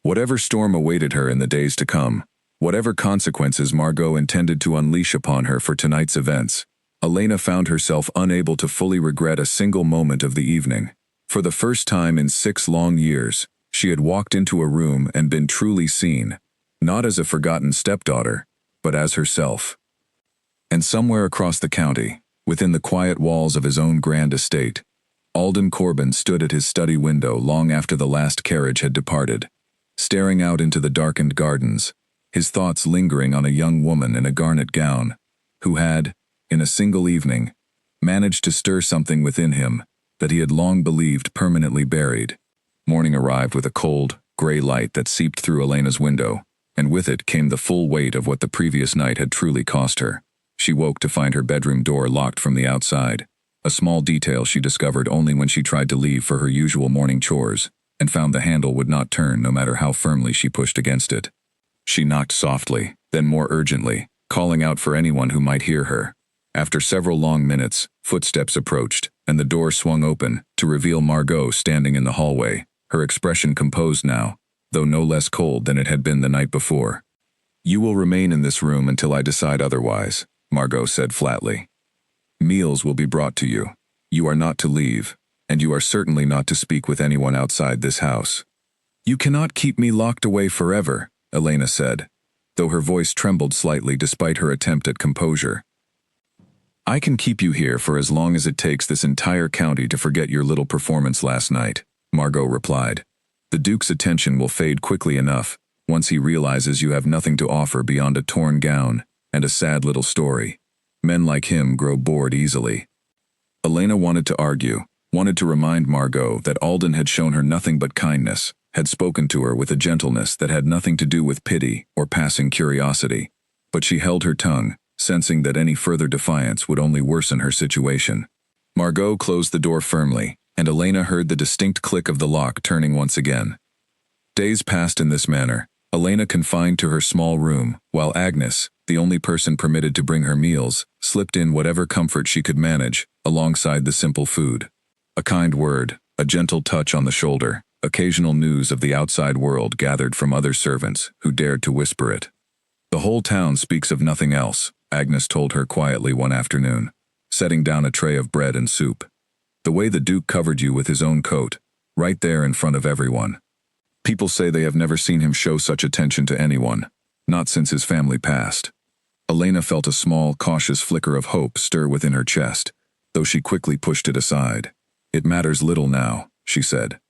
Whatever storm awaited her in the days to come, whatever consequences Margot intended to unleash upon her for tonight's events, Elena found herself unable to fully regret a single moment of the evening. For the first time in 6 long years, she had walked into a room and been truly seen, not as a forgotten stepdaughter, but as herself. And somewhere across the county, within the quiet walls of his own grand estate, Alden Corbin stood at his study window long after the last carriage had departed, staring out into the darkened gardens, his thoughts lingering on a young woman in a garnet gown, who had, in a single evening, managed to stir something within him that he had long believed permanently buried. Morning arrived with a cold, gray light that seeped through Elena's window, and with it came the full weight of what the previous night had truly cost her. She woke to find her bedroom door locked from the outside, a small detail she discovered only when she tried to leave for her usual morning chores, and found the handle would not turn no matter how firmly she pushed against it. She knocked softly, then more urgently, calling out for anyone who might hear her. After several long minutes, footsteps approached, and the door swung open to reveal Margot standing in the hallway, her expression composed now, though no less cold than it had been the night before. "You will remain in this room until I decide otherwise," Margot said flatly. "Meals will be brought to you. You are not to leave, and you are certainly not to speak with anyone outside this house." "You cannot keep me locked away forever," Elena said, though her voice trembled slightly despite her attempt at composure. "I can keep you here for as long as it takes this entire county to forget your little performance last night," Margot replied. "The Duke's attention will fade quickly enough once he realizes you have nothing to offer beyond a torn gown and a sad little story. Men like him grow bored easily." Elena wanted to argue, wanted to remind Margot that Alden had shown her nothing but kindness, had spoken to her with a gentleness that had nothing to do with pity or passing curiosity, but she held her tongue, sensing that any further defiance would only worsen her situation. Margot closed the door firmly, and Elena heard the distinct click of the lock turning once again. Days passed in this manner, Elena confined to her small room, while Agnes, the only person permitted to bring her meals, slipped in whatever comfort she could manage, alongside the simple food. A kind word, a gentle touch on the shoulder, occasional news of the outside world gathered from other servants who dared to whisper it. "The whole town speaks of nothing else," Agnes told her quietly one afternoon, setting down a tray of bread and soup. "The way the Duke covered you with his own coat, right there in front of everyone. People say they have never seen him show such attention to anyone, not since his family passed." Elena felt a small, cautious flicker of hope stir within her chest, though she quickly pushed it aside. "It matters little now," she said.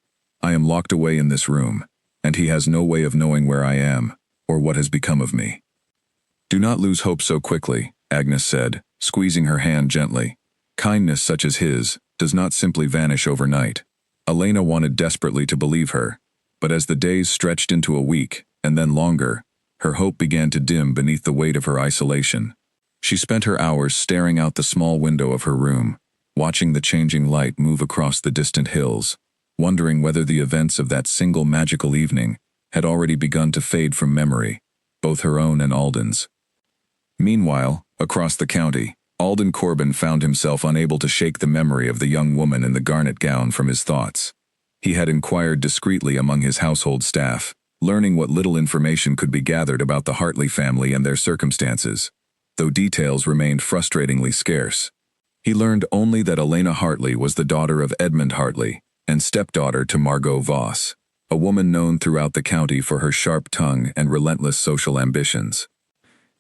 "I am locked away in this room, and he has no way of knowing where I am, or what has become of me." "Do not lose hope so quickly," Agnes said, squeezing her hand gently. "Kindness such as his does not simply vanish overnight." Elena wanted desperately to believe her, but as the days stretched into a week, and then longer, her hope began to dim beneath the weight of her isolation. She spent her hours staring out the small window of her room, watching the changing light move across the distant hills, wondering whether the events of that single magical evening had already begun to fade from memory, both her own and Alden's. Meanwhile, across the county, Alden Corbin found himself unable to shake the memory of the young woman in the garnet gown from his thoughts. He had inquired discreetly among his household staff, learning what little information could be gathered about the Hartley family and their circumstances. though details remained frustratingly scarce. He learned only that Elena Hartley was the daughter of Edmund Hartley and stepdaughter to Margot Voss, a woman known throughout the county for her sharp tongue and relentless social ambitions.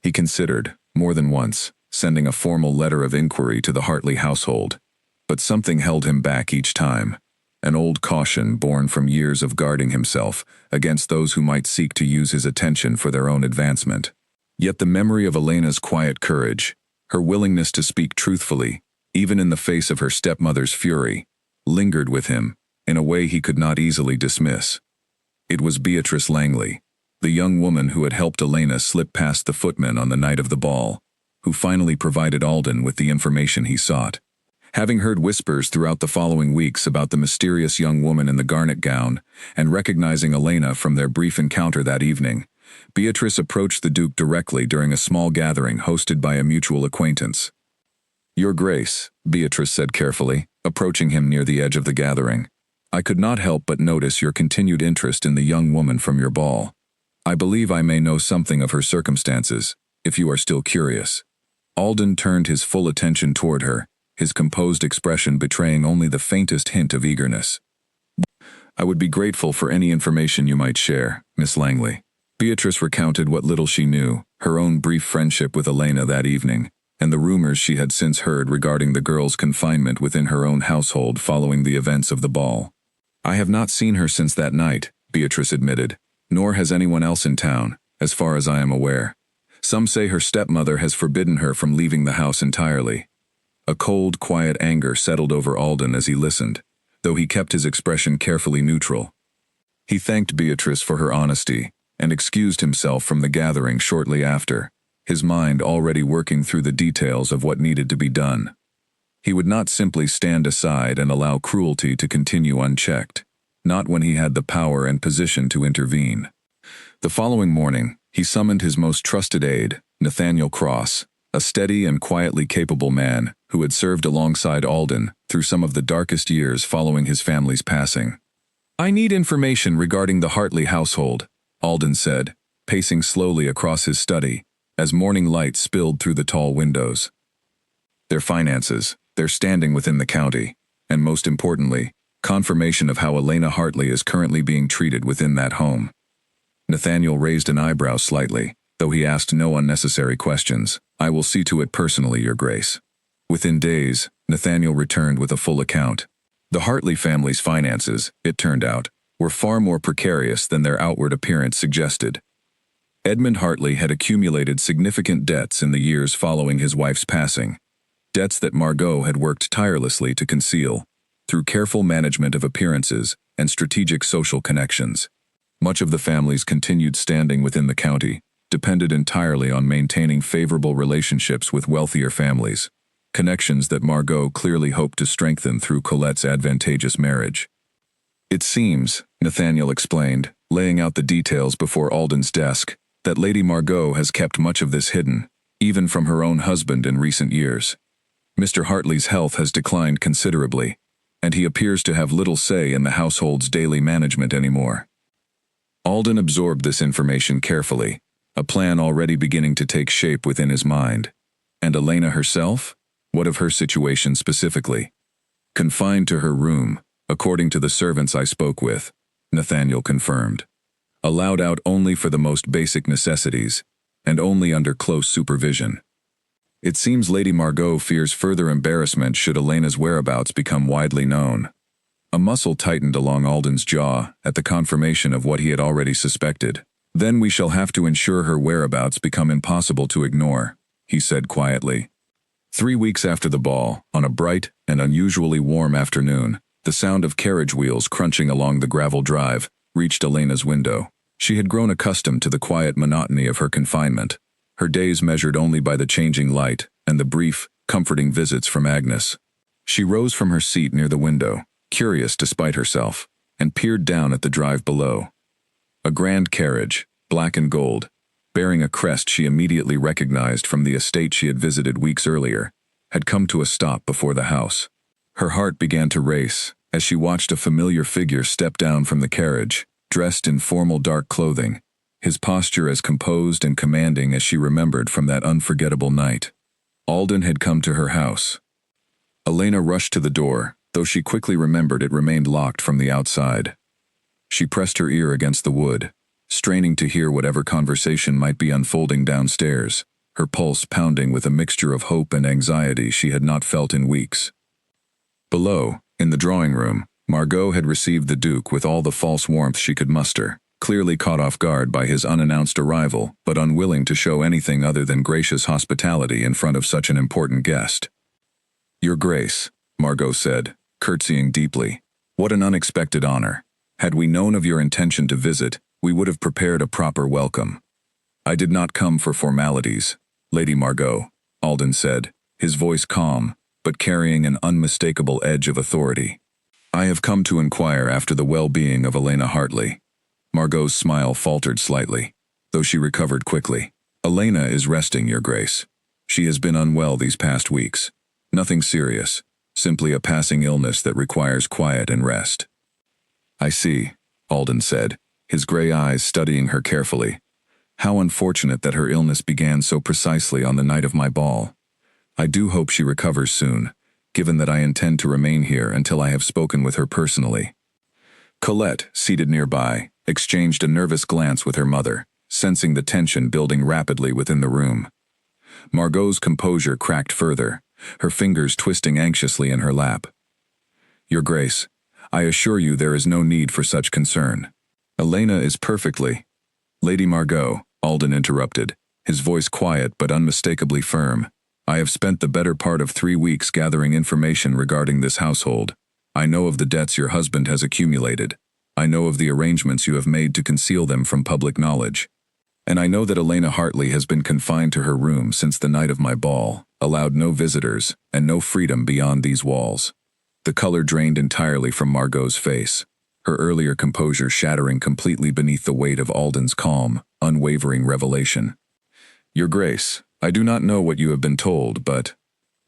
He considered, more than once, sending a formal letter of inquiry to the Hartley household, but something held him back each time, an old caution born from years of guarding himself against those who might seek to use his attention for their own advancement. Yet the memory of Elena's quiet courage, her willingness to speak truthfully, even in the face of her stepmother's fury, lingered with him in a way he could not easily dismiss. It was Beatrice Langley, the young woman who had helped Elena slip past the footmen on the night of the ball, who finally provided Alden with the information he sought. Having heard whispers throughout the following weeks about the mysterious young woman in the garnet gown, and recognizing Elena from their brief encounter that evening, Beatrice approached the Duke directly during a small gathering hosted by a mutual acquaintance. "Your Grace," Beatrice said carefully, approaching him near the edge of the gathering, "I could not help but notice your continued interest in the young woman from your ball. I believe I may know something of her circumstances, if you are still curious." Alden turned his full attention toward her, his composed expression betraying only the faintest hint of eagerness. "I would be grateful for any information you might share, Miss Langley." Beatrice recounted what little she knew, her own brief friendship with Elena that evening, and the rumors she had since heard regarding the girl's confinement within her own household following the events of the ball. "I have not seen her since that night," Beatrice admitted, "nor has anyone else in town, as far as I am aware. Some say her stepmother has forbidden her from leaving the house entirely." A cold, quiet anger settled over Alden as he listened, though he kept his expression carefully neutral. He thanked Beatrice for her honesty, and excused himself from the gathering shortly after, his mind already working through the details of what needed to be done. He would not simply stand aside and allow cruelty to continue unchecked, not when he had the power and position to intervene. The following morning, he summoned his most trusted aide, Nathaniel Cross, a steady and quietly capable man who had served alongside Alden through some of the darkest years following his family's passing. "I need information regarding the Hartley household," Alden said, pacing slowly across his study, as morning light spilled through the tall windows. "Their finances, their standing within the county, and most importantly, confirmation of how Elena Hartley is currently being treated within that home." Nathaniel raised an eyebrow slightly, though he asked no unnecessary questions. "I will see to it personally, Your Grace." Within days, Nathaniel returned with a full account. The Hartley family's finances, it turned out, were far more precarious than their outward appearance suggested. Edmund Hartley had accumulated significant debts in the years following his wife's passing, debts that Margot had worked tirelessly to conceal, through careful management of appearances and strategic social connections. Much of the family's continued standing within the county depended entirely on maintaining favorable relationships with wealthier families, connections that Margot clearly hoped to strengthen through Colette's advantageous marriage. "It seems," Nathaniel explained, laying out the details before Alden's desk, "that Lady Margot has kept much of this hidden, even from her own husband in recent years. Mr. Hartley's health has declined considerably, and he appears to have little say in the household's daily management anymore." Alden absorbed this information carefully, a plan already beginning to take shape within his mind. And Elena herself? What of her situation specifically? "Confined to her room, according to the servants I spoke with," Nathaniel confirmed. "Allowed out only for the most basic necessities, and only under close supervision. It seems Lady Margot fears further embarrassment should Elena's whereabouts become widely known." A muscle tightened along Alden's jaw at the confirmation of what he had already suspected. "Then we shall have to ensure her whereabouts become impossible to ignore," he said quietly. 3 weeks after the ball, on a bright and unusually warm afternoon, the sound of carriage wheels crunching along the gravel drive reached Elena's window. She had grown accustomed to the quiet monotony of her confinement, her days measured only by the changing light and the brief, comforting visits from Agnes. She rose from her seat near the window, curious despite herself, and peered down at the drive below. A grand carriage, black and gold, bearing a crest she immediately recognized from the estate she had visited weeks earlier, had come to a stop before the house. Her heart began to race as she watched a familiar figure step down from the carriage, dressed in formal dark clothing, his posture as composed and commanding as she remembered from that unforgettable night. Alden had come to her house. Elena rushed to the door, though she quickly remembered it remained locked from the outside. She pressed her ear against the wood, straining to hear whatever conversation might be unfolding downstairs, her pulse pounding with a mixture of hope and anxiety she had not felt in weeks. Below, in the drawing room, Margot had received the Duke with all the false warmth she could muster, clearly caught off guard by his unannounced arrival, but unwilling to show anything other than gracious hospitality in front of such an important guest. "Your Grace," Margot said, curtsying deeply. "What an unexpected honor. Had we known of your intention to visit, we would have prepared a proper welcome." "I did not come for formalities, Lady Margot," Alden said, his voice calm, but carrying an unmistakable edge of authority. "I have come to inquire after the well-being of Elena Hartley." Margot's smile faltered slightly, though she recovered quickly. "Elena is resting, Your Grace. She has been unwell these past weeks. Nothing serious, simply a passing illness that requires quiet and rest." "I see," Alden said, his gray eyes studying her carefully. "How unfortunate that her illness began so precisely on the night of my ball. I do hope she recovers soon, given that I intend to remain here until I have spoken with her personally." Colette, seated nearby, exchanged a nervous glance with her mother, sensing the tension building rapidly within the room. Margot's composure cracked further, her fingers twisting anxiously in her lap. "Your Grace, I assure you there is no need for such concern. Elena is perfectly—" "Lady Margot," Alden interrupted, his voice quiet but unmistakably firm. "I have spent the better part of 3 weeks gathering information regarding this household. I know of the debts your husband has accumulated. I know of the arrangements you have made to conceal them from public knowledge. And I know that Elena Hartley has been confined to her room since the night of my ball, allowed no visitors, and no freedom beyond these walls." The color drained entirely from Margot's face, her earlier composure shattering completely beneath the weight of Alden's calm, unwavering revelation. "Your Grace, I do not know what you have been told, but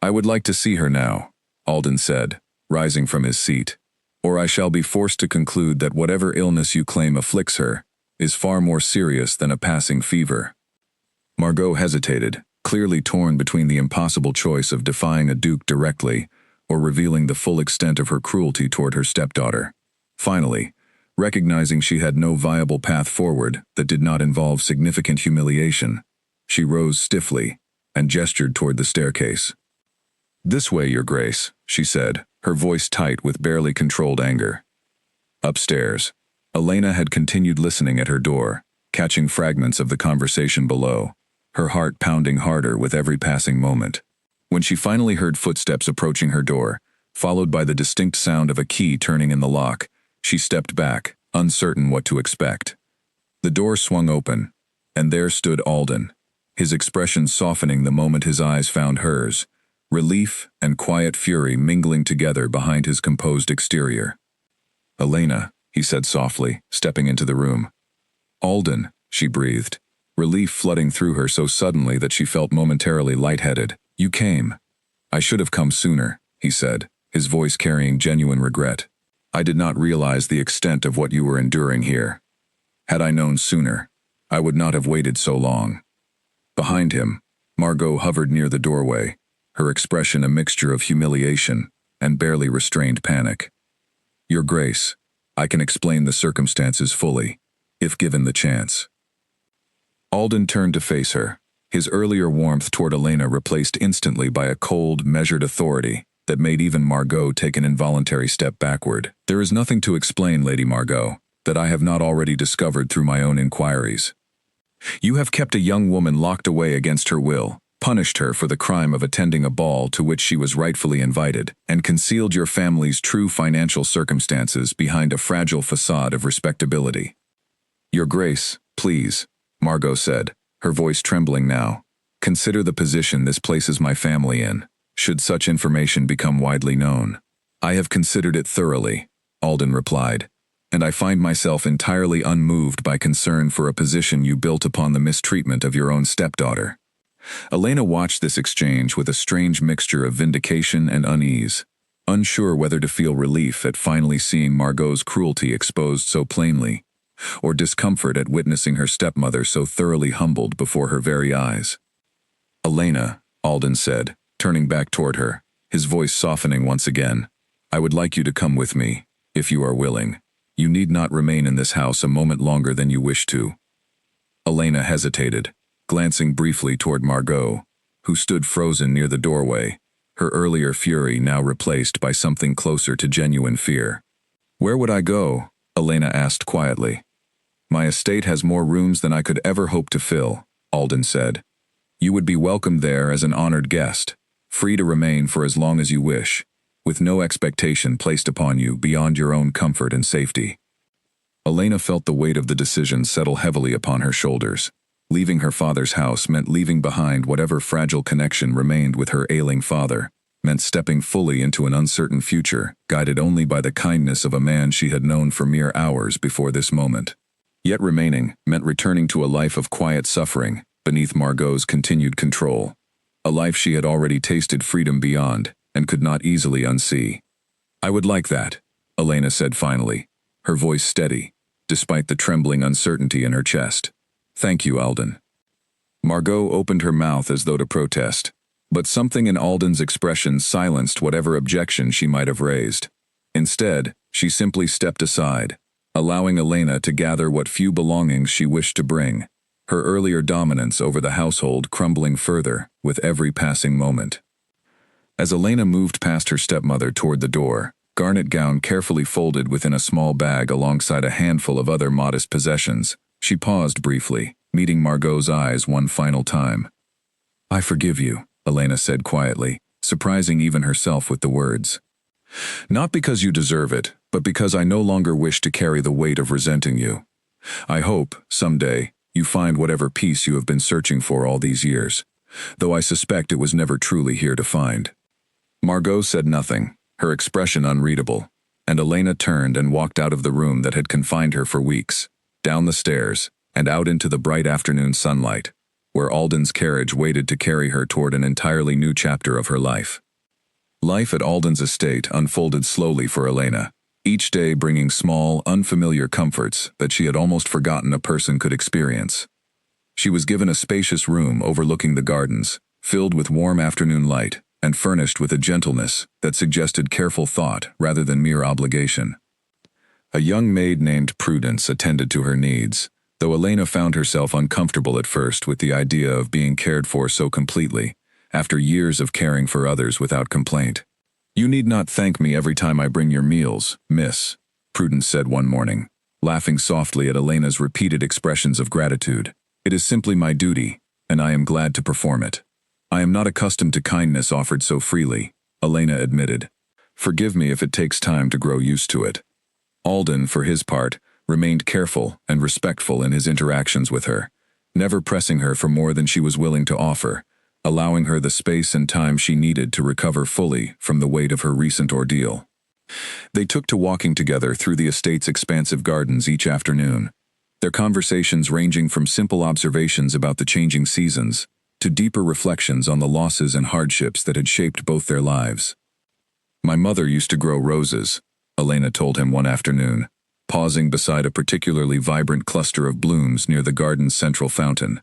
I would like to see her now," Alden said, rising from his seat. "Or I shall be forced to conclude that whatever illness you claim afflicts her is far more serious than a passing fever." Margot hesitated, clearly torn between the impossible choice of defying a duke directly or revealing the full extent of her cruelty toward her stepdaughter. Finally, recognizing she had no viable path forward that did not involve significant humiliation, she rose stiffly and gestured toward the staircase. "This way, Your Grace," she said, her voice tight with barely controlled anger. Upstairs, Elena had continued listening at her door, catching fragments of the conversation below, her heart pounding harder with every passing moment. When she finally heard footsteps approaching her door, followed by the distinct sound of a key turning in the lock, she stepped back, uncertain what to expect. The door swung open, and there stood Alden, his expression softening the moment his eyes found hers, relief and quiet fury mingling together behind his composed exterior. "Elena," he said softly, stepping into the room. "Alden," she breathed, relief flooding through her so suddenly that she felt momentarily lightheaded. "You came." "I should have come sooner," he said, his voice carrying genuine regret. "I did not realize the extent of what you were enduring here. Had I known sooner, I would not have waited so long." Behind him, Margot hovered near the doorway, her expression a mixture of humiliation and barely restrained panic. "Your Grace, I can explain the circumstances fully, if given the chance." Alden turned to face her, his earlier warmth toward Elena replaced instantly by a cold, measured authority that made even Margot take an involuntary step backward. "There is nothing to explain, Lady Margot, that I have not already discovered through my own inquiries. You have kept a young woman locked away against her will, punished her for the crime of attending a ball to which she was rightfully invited, and concealed your family's true financial circumstances behind a fragile facade of respectability." "Your Grace, please," Margot said, her voice trembling now. "Consider the position this places my family in, should such information become widely known." "I have considered it thoroughly," Alden replied, "and I find myself entirely unmoved by concern for a position you built upon the mistreatment of your own stepdaughter." Elena watched this exchange with a strange mixture of vindication and unease, unsure whether to feel relief at finally seeing Margot's cruelty exposed so plainly, or discomfort at witnessing her stepmother so thoroughly humbled before her very eyes. "Elena," Alden said, turning back toward her, his voice softening once again, "I would like you to come with me, if you are willing. You need not remain in this house a moment longer than you wish to." Elena hesitated, glancing briefly toward Margot, who stood frozen near the doorway, her earlier fury now replaced by something closer to genuine fear. "Where would I go?" Elena asked quietly. "My estate has more rooms than I could ever hope to fill," Alden said. "You would be welcomed there as an honored guest, free to remain for as long as you wish, with no expectation placed upon you beyond your own comfort and safety." Elena felt the weight of the decision settle heavily upon her shoulders. Leaving her father's house meant leaving behind whatever fragile connection remained with her ailing father, meant stepping fully into an uncertain future, guided only by the kindness of a man she had known for mere hours before this moment. Yet remaining meant returning to a life of quiet suffering, beneath Margot's continued control. A life she had already tasted freedom beyond, and could not easily unsee. "I would like that," Elena said finally, her voice steady, despite the trembling uncertainty in her chest. "Thank you, Alden." Margot opened her mouth as though to protest, but something in Alden's expression silenced whatever objection she might have raised. Instead, she simply stepped aside, allowing Elena to gather what few belongings she wished to bring, her earlier dominance over the household crumbling further with every passing moment. As Elena moved past her stepmother toward the door, garnet gown carefully folded within a small bag alongside a handful of other modest possessions, she paused briefly, meeting Margot's eyes one final time. "I forgive you," Elena said quietly, surprising even herself with the words. "Not because you deserve it, but because I no longer wish to carry the weight of resenting you. I hope, someday, you find whatever peace you have been searching for all these years, though I suspect it was never truly here to find." Margot said nothing, her expression unreadable, and Elena turned and walked out of the room that had confined her for weeks, down the stairs, and out into the bright afternoon sunlight, where Alden's carriage waited to carry her toward an entirely new chapter of her life. Life at Alden's estate unfolded slowly for Elena, each day bringing small, unfamiliar comforts that she had almost forgotten a person could experience. She was given a spacious room overlooking the gardens, filled with warm afternoon light, and furnished with a gentleness that suggested careful thought rather than mere obligation. A young maid named Prudence attended to her needs, though Elena found herself uncomfortable at first with the idea of being cared for so completely, after years of caring for others without complaint. "You need not thank me every time I bring your meals, miss," Prudence said one morning, laughing softly at Elena's repeated expressions of gratitude. "It is simply my duty, and I am glad to perform it." "I am not accustomed to kindness offered so freely," Elena admitted. "Forgive me if it takes time to grow used to it." Alden, for his part, remained careful and respectful in his interactions with her, never pressing her for more than she was willing to offer, allowing her the space and time she needed to recover fully from the weight of her recent ordeal. They took to walking together through the estate's expansive gardens each afternoon, their conversations ranging from simple observations about the changing seasons to deeper reflections on the losses and hardships that had shaped both their lives. "My mother used to grow roses," Elena told him one afternoon, pausing beside a particularly vibrant cluster of blooms near the garden's central fountain.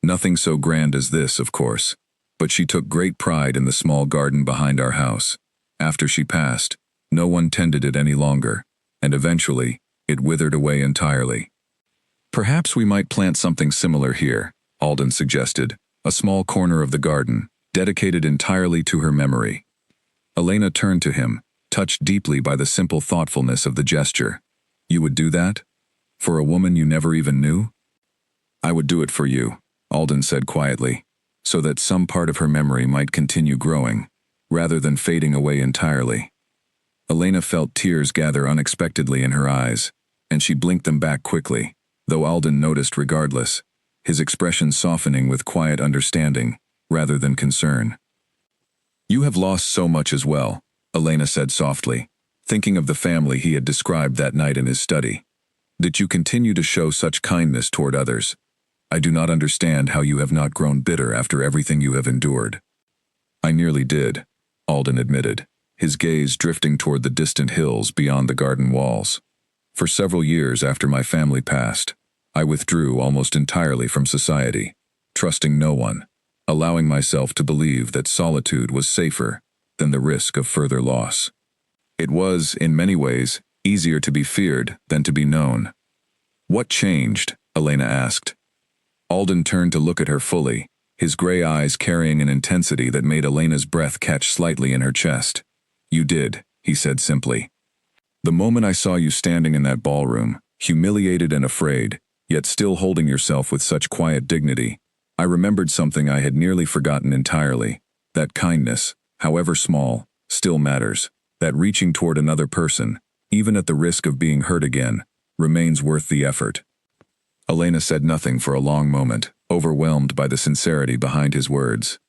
"Nothing so grand as this, of course, but she took great pride in the small garden behind our house. After she passed, no one tended it any longer, and eventually, it withered away entirely." "Perhaps we might plant something similar here," Alden suggested, a small corner of the garden, dedicated entirely to her memory. Elena turned to him, touched deeply by the simple thoughtfulness of the gesture. "You would do that? For a woman you never even knew?" "I would do it for you," Alden said quietly, "so that some part of her memory might continue growing, rather than fading away entirely." Elena felt tears gather unexpectedly in her eyes, and she blinked them back quickly, though Alden noticed regardless, his expression softening with quiet understanding, rather than concern. "You have lost so much as well," Elena said softly, thinking of the family he had described that night in his study. "Did you continue to show such kindness toward others? I do not understand how you have not grown bitter after everything you have endured." "I nearly did," Alden admitted, his gaze drifting toward the distant hills beyond the garden walls. For several years after my family passed, I withdrew almost entirely from society, trusting no one, allowing myself to believe that solitude was safer than the risk of further loss. It was, in many ways, easier to be feared than to be known. What changed? Elena asked. Alden turned to look at her fully, his gray eyes carrying an intensity that made Elena's breath catch slightly in her chest. You did, he said simply. The moment I saw you standing in that ballroom, humiliated and afraid, yet still holding yourself with such quiet dignity, I remembered something I had nearly forgotten entirely, that kindness, however small, still matters, that reaching toward another person, even at the risk of being hurt again, remains worth the effort. Elena said nothing for a long moment, overwhelmed by the sincerity behind his words.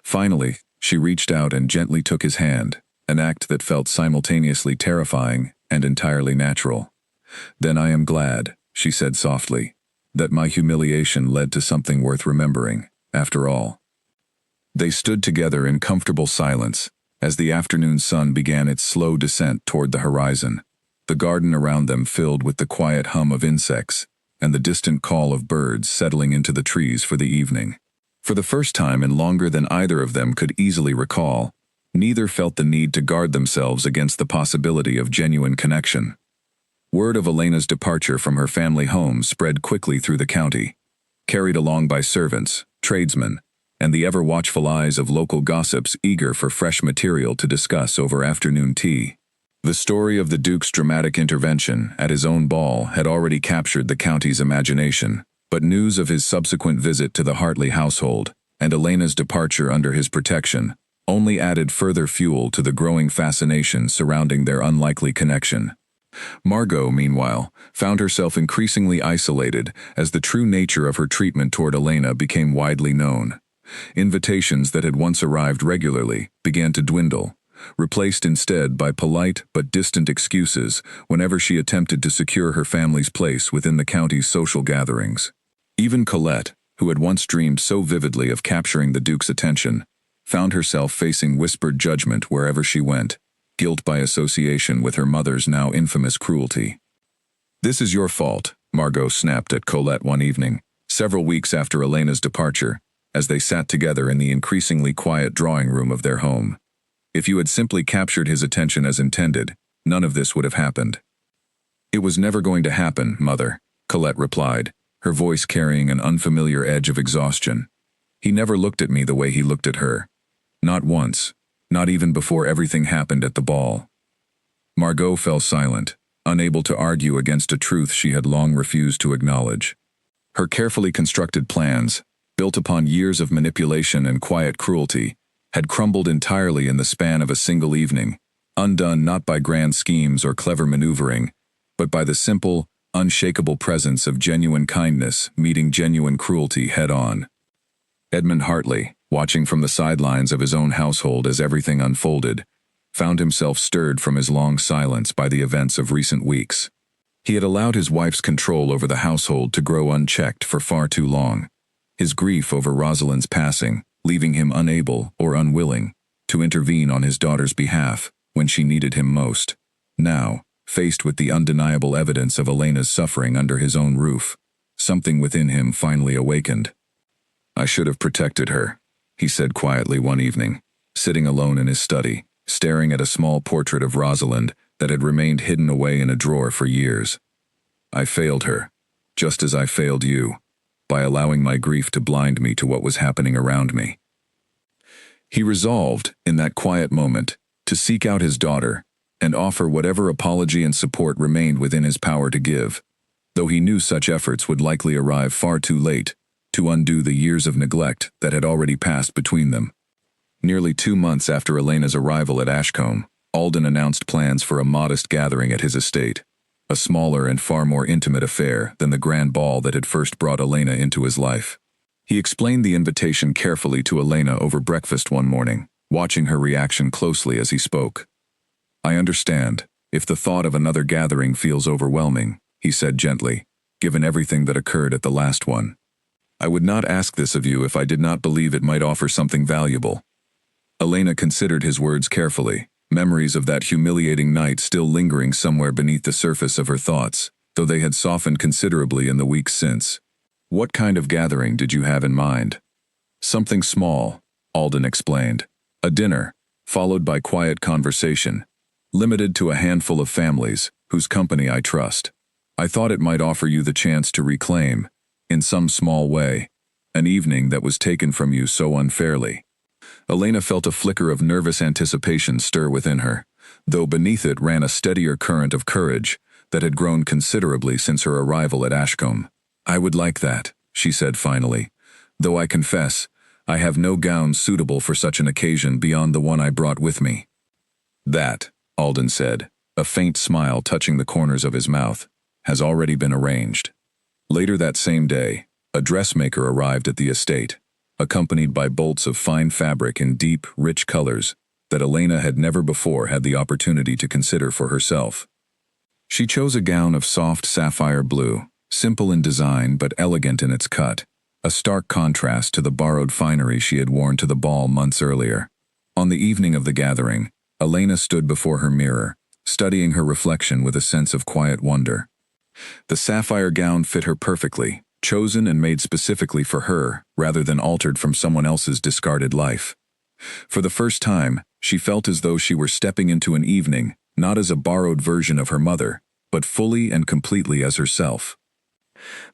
Finally, she reached out and gently took his hand, an act that felt simultaneously terrifying and entirely natural. Then I am glad, she said softly, that my humiliation led to something worth remembering, after all. They stood together in comfortable silence as the afternoon sun began its slow descent toward the horizon, the garden around them filled with the quiet hum of insects and the distant call of birds settling into the trees for the evening. For the first time in longer than either of them could easily recall, neither felt the need to guard themselves against the possibility of genuine connection. Word of Elena's departure from her family home spread quickly through the county, carried along by servants, tradesmen, and the ever-watchful eyes of local gossips eager for fresh material to discuss over afternoon tea. The story of the Duke's dramatic intervention at his own ball had already captured the county's imagination, but news of his subsequent visit to the Hartley household and Elena's departure under his protection only added further fuel to the growing fascination surrounding their unlikely connection. Margot, meanwhile, found herself increasingly isolated as the true nature of her treatment toward Elena became widely known. Invitations that had once arrived regularly began to dwindle, replaced instead by polite but distant excuses whenever she attempted to secure her family's place within the county's social gatherings. Even Colette, who had once dreamed so vividly of capturing the Duke's attention, found herself facing whispered judgment wherever she went, guilt by association with her mother's now infamous cruelty. "This is your fault," Margot snapped at Colette one evening, several weeks after Elena's departure, as they sat together in the increasingly quiet drawing room of their home. "If you had simply captured his attention as intended, none of this would have happened." "It was never going to happen, Mother," Colette replied, her voice carrying an unfamiliar edge of exhaustion. "He never looked at me the way he looked at her. Not once, not even before everything happened at the ball." Margot fell silent, unable to argue against a truth she had long refused to acknowledge. Her carefully constructed plans, built upon years of manipulation and quiet cruelty, had crumbled entirely in the span of a single evening, undone not by grand schemes or clever maneuvering, but by the simple, unshakable presence of genuine kindness meeting genuine cruelty head-on. Edmund Hartley, watching from the sidelines of his own household as everything unfolded, found himself stirred from his long silence by the events of recent weeks. He had allowed his wife's control over the household to grow unchecked for far too long, his grief over Rosalind's passing leaving him unable or unwilling to intervene on his daughter's behalf when she needed him most. Now, faced with the undeniable evidence of Elena's suffering under his own roof, something within him finally awakened. "I should have protected her," he said quietly one evening, sitting alone in his study, staring at a small portrait of Rosalind that had remained hidden away in a drawer for years. "I failed her, just as I failed you, by allowing my grief to blind me to what was happening around me." He resolved, in that quiet moment, to seek out his daughter and offer whatever apology and support remained within his power to give, though he knew such efforts would likely arrive far too late to undo the years of neglect that had already passed between them. Nearly 2 months after Elena's arrival at Ashcombe, Alden announced plans for a modest gathering at his estate, a smaller and far more intimate affair than the grand ball that had first brought Elena into his life. He explained the invitation carefully to Elena over breakfast one morning, watching her reaction closely as he spoke. "I understand, if the thought of another gathering feels overwhelming," he said gently, "given everything that occurred at the last one. I would not ask this of you if I did not believe it might offer something valuable." Elena considered his words carefully, memories of that humiliating night still lingering somewhere beneath the surface of her thoughts, though they had softened considerably in the weeks since. "What kind of gathering did you have in mind?" "Something small," Alden explained. "A dinner, followed by quiet conversation, limited to a handful of families, whose company I trust. I thought it might offer you the chance to reclaim, in some small way, an evening that was taken from you so unfairly." Elena felt a flicker of nervous anticipation stir within her, though beneath it ran a steadier current of courage that had grown considerably since her arrival at Ashcombe. "I would like that," she said finally, "though I confess, I have no gown suitable for such an occasion beyond the one I brought with me." "That," Alden said, a faint smile touching the corners of his mouth, "has already been arranged." Later that same day, a dressmaker arrived at the estate, accompanied by bolts of fine fabric in deep, rich colors that Elena had never before had the opportunity to consider for herself. She chose a gown of soft sapphire blue, simple in design but elegant in its cut, a stark contrast to the borrowed finery she had worn to the ball months earlier. On the evening of the gathering, Elena stood before her mirror, studying her reflection with a sense of quiet wonder. The sapphire gown fit her perfectly, chosen and made specifically for her, rather than altered from someone else's discarded life. For the first time, she felt as though she were stepping into an evening, not as a borrowed version of her mother, but fully and completely as herself.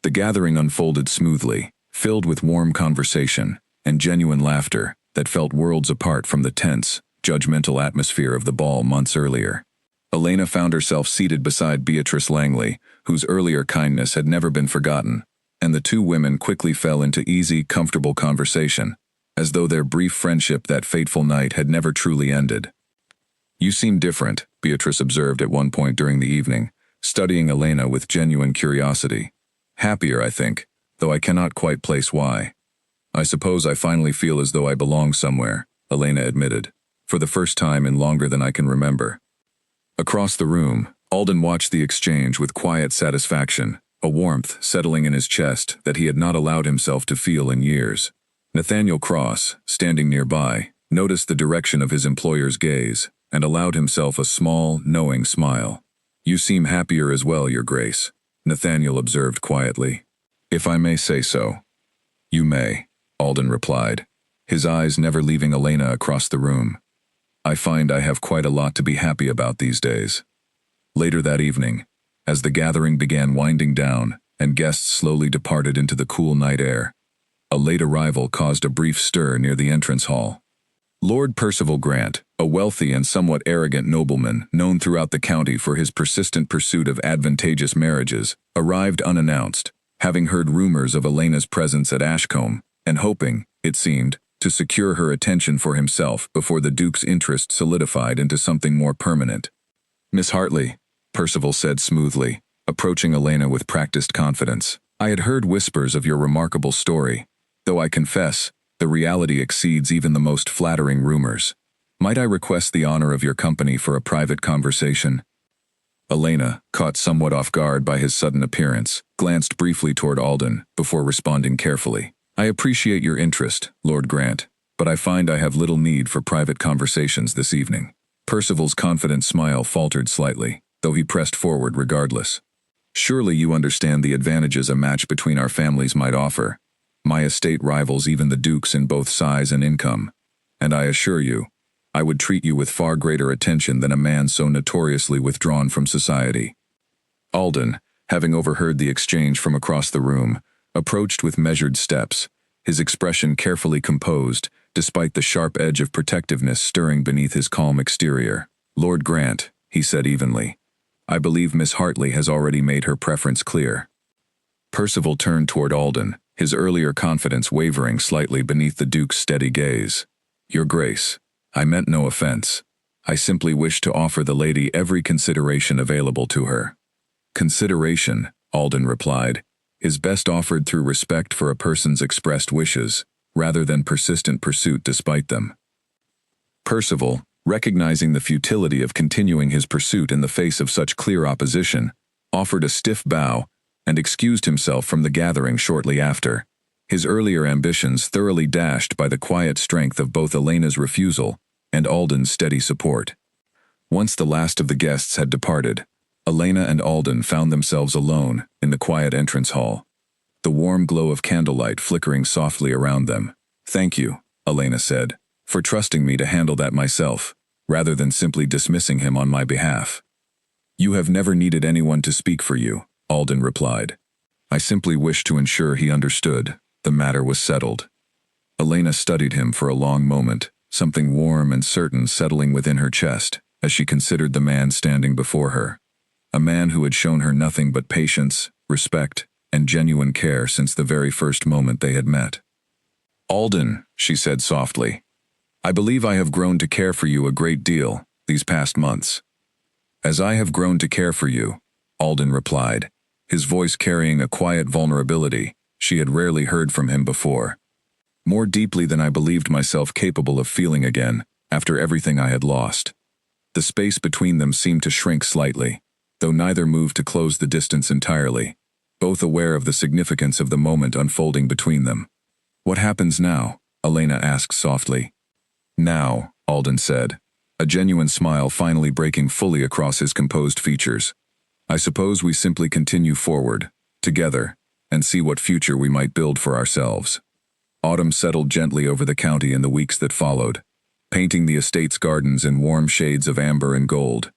The gathering unfolded smoothly, filled with warm conversation and genuine laughter that felt worlds apart from the tense, judgmental atmosphere of the ball months earlier. Elena found herself seated beside Beatrice Langley, whose earlier kindness had never been forgotten, and the two women quickly fell into easy, comfortable conversation, as though their brief friendship that fateful night had never truly ended. "You seem different," Beatrice observed at one point during the evening, studying Elena with genuine curiosity. "Happier, I think, though I cannot quite place why." "I suppose I finally feel as though I belong somewhere," Elena admitted, "for the first time in longer than I can remember." Across the room, Alden watched the exchange with quiet satisfaction, a warmth settling in his chest that he had not allowed himself to feel in years. Nathaniel Cross, standing nearby, noticed the direction of his employer's gaze and allowed himself a small, knowing smile. "You seem happier as well, Your Grace," Nathaniel observed quietly. "If I may say so." "You may," Alden replied, his eyes never leaving Elena across the room. "I find I have quite a lot to be happy about these days." Later that evening, as the gathering began winding down and guests slowly departed into the cool night air, a late arrival caused a brief stir near the entrance hall. Lord Percival Grant, a wealthy and somewhat arrogant nobleman known throughout the county for his persistent pursuit of advantageous marriages, arrived unannounced, having heard rumors of Elena's presence at Ashcombe, and hoping, it seemed, to secure her attention for himself before the Duke's interest solidified into something more permanent. "Miss Hartley," Percival said smoothly, approaching Elena with practiced confidence, "I had heard whispers of your remarkable story, though I confess, the reality exceeds even the most flattering rumors. Might I request the honor of your company for a private conversation?" Elena, caught somewhat off guard by his sudden appearance, glanced briefly toward Alden before responding carefully. "I appreciate your interest, Lord Grant, but I find I have little need for private conversations this evening." Percival's confident smile faltered slightly, though he pressed forward regardless. "Surely you understand the advantages a match between our families might offer. My estate rivals even the Duke's in both size and income, and I assure you, I would treat you with far greater attention than a man so notoriously withdrawn from society." Alden, having overheard the exchange from across the room, approached with measured steps, his expression carefully composed, despite the sharp edge of protectiveness stirring beneath his calm exterior. "Lord Grant," he said evenly, "I believe Miss Hartley has already made her preference clear." Percival turned toward Alden, his earlier confidence wavering slightly beneath the Duke's steady gaze. "Your Grace, I meant no offense. I simply wish to offer the lady every consideration available to her." "Consideration," Alden replied, "is best offered through respect for a person's expressed wishes, rather than persistent pursuit despite them." Percival, recognizing the futility of continuing his pursuit in the face of such clear opposition, offered a stiff bow and excused himself from the gathering shortly after, his earlier ambitions thoroughly dashed by the quiet strength of both Elena's refusal and Alden's steady support. Once the last of the guests had departed, Elena and Alden found themselves alone in the quiet entrance hall, the warm glow of candlelight flickering softly around them. "Thank you," Elena said, "for trusting me to handle that myself, rather than simply dismissing him on my behalf." "You have never needed anyone to speak for you," Alden replied. "I simply wished to ensure he understood. The matter was settled." Elena studied him for a long moment, something warm and certain settling within her chest as she considered the man standing before her. A man who had shown her nothing but patience, respect, and genuine care since the very first moment they had met. "Alden," she said softly, "I believe I have grown to care for you a great deal these past months." "As I have grown to care for you," Alden replied, his voice carrying a quiet vulnerability she had rarely heard from him before. "More deeply than I believed myself capable of feeling again, after everything I had lost." The space between them seemed to shrink slightly, though neither moved to close the distance entirely, both aware of the significance of the moment unfolding between them. "What happens now?" Elena asked softly. "Now," Alden said, a genuine smile finally breaking fully across his composed features. "I suppose we simply continue forward, together, and see what future we might build for ourselves." Autumn settled gently over the county in the weeks that followed, painting the estate's gardens in warm shades of amber and gold.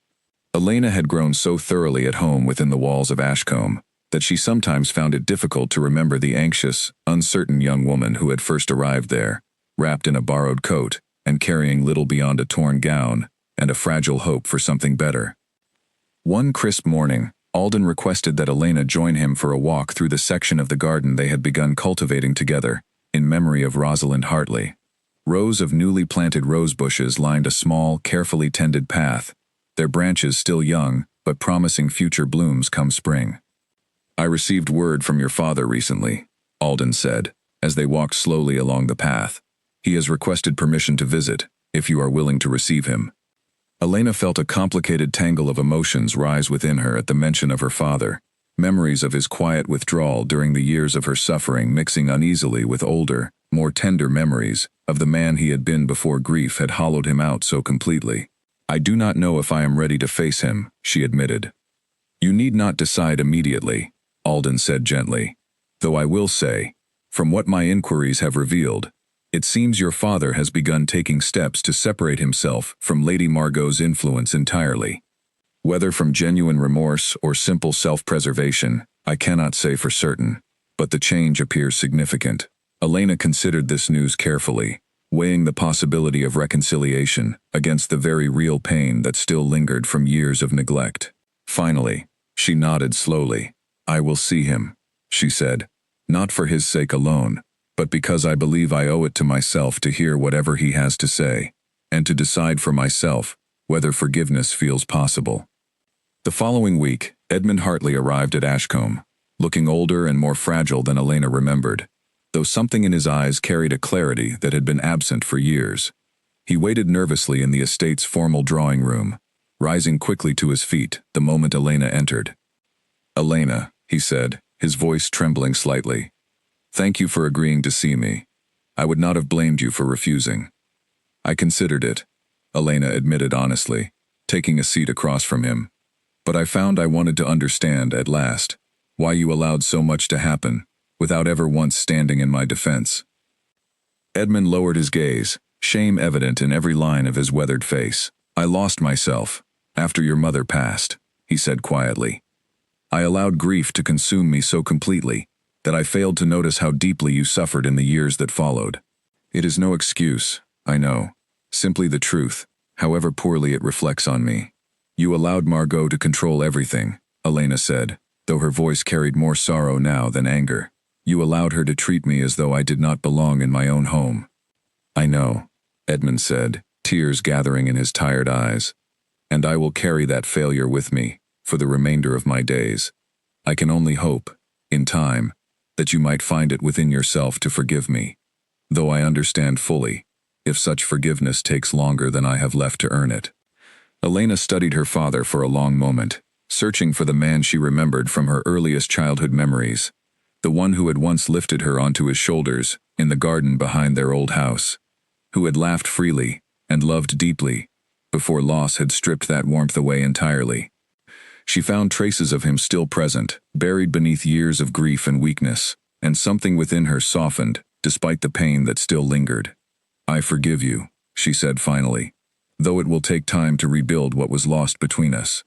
Elena had grown so thoroughly at home within the walls of Ashcombe that she sometimes found it difficult to remember the anxious, uncertain young woman who had first arrived there, wrapped in a borrowed coat and carrying little beyond a torn gown and a fragile hope for something better. One crisp morning, Alden requested that Elena join him for a walk through the section of the garden they had begun cultivating together, in memory of Rosalind Hartley. Rows of newly planted rose bushes lined a small, carefully tended path, their branches still young, but promising future blooms come spring. "I received word from your father recently," Alden said, as they walked slowly along the path. "He has requested permission to visit, if you are willing to receive him." Elena felt a complicated tangle of emotions rise within her at the mention of her father, memories of his quiet withdrawal during the years of her suffering mixing uneasily with older, more tender memories of the man he had been before grief had hollowed him out so completely. "I do not know if I am ready to face him," she admitted. "You need not decide immediately," Alden said gently, "though I will say, from what my inquiries have revealed, it seems your father has begun taking steps to separate himself from Lady Margot's influence entirely. Whether from genuine remorse or simple self-preservation, I cannot say for certain, but the change appears significant." Elena considered this news carefully, weighing the possibility of reconciliation against the very real pain that still lingered from years of neglect. Finally, she nodded slowly. "I will see him," she said, "not for his sake alone, but because I believe I owe it to myself to hear whatever he has to say, and to decide for myself whether forgiveness feels possible." The following week, Edmund Hartley arrived at Ashcombe, looking older and more fragile than Elena remembered, though something in his eyes carried a clarity that had been absent for years. He waited nervously in the estate's formal drawing room, rising quickly to his feet the moment Elena entered. "Elena," he said, his voice trembling slightly, "thank you for agreeing to see me. I would not have blamed you for refusing." "I considered it," Elena admitted honestly, taking a seat across from him. "But I found I wanted to understand, at last, why you allowed so much to happen, without ever once standing in my defense." Edmund lowered his gaze, shame evident in every line of his weathered face. "I lost myself, after your mother passed," he said quietly. "I allowed grief to consume me so completely that I failed to notice how deeply you suffered in the years that followed. It is no excuse, I know, simply the truth, however poorly it reflects on me. You allowed Margot to control everything," Elena said, though her voice carried more sorrow now than anger. "You allowed her to treat me as though I did not belong in my own home." "I know," Edmund said, tears gathering in his tired eyes. "And I will carry that failure with me, for the remainder of my days. I can only hope, in time, that you might find it within yourself to forgive me, though I understand fully, if such forgiveness takes longer than I have left to earn it." Elena studied her father for a long moment, searching for the man she remembered from her earliest childhood memories, the one who had once lifted her onto his shoulders in the garden behind their old house, who had laughed freely and loved deeply, before loss had stripped that warmth away entirely. She found traces of him still present, buried beneath years of grief and weakness, and something within her softened, despite the pain that still lingered. "I forgive you," she said finally, "though it will take time to rebuild what was lost between us.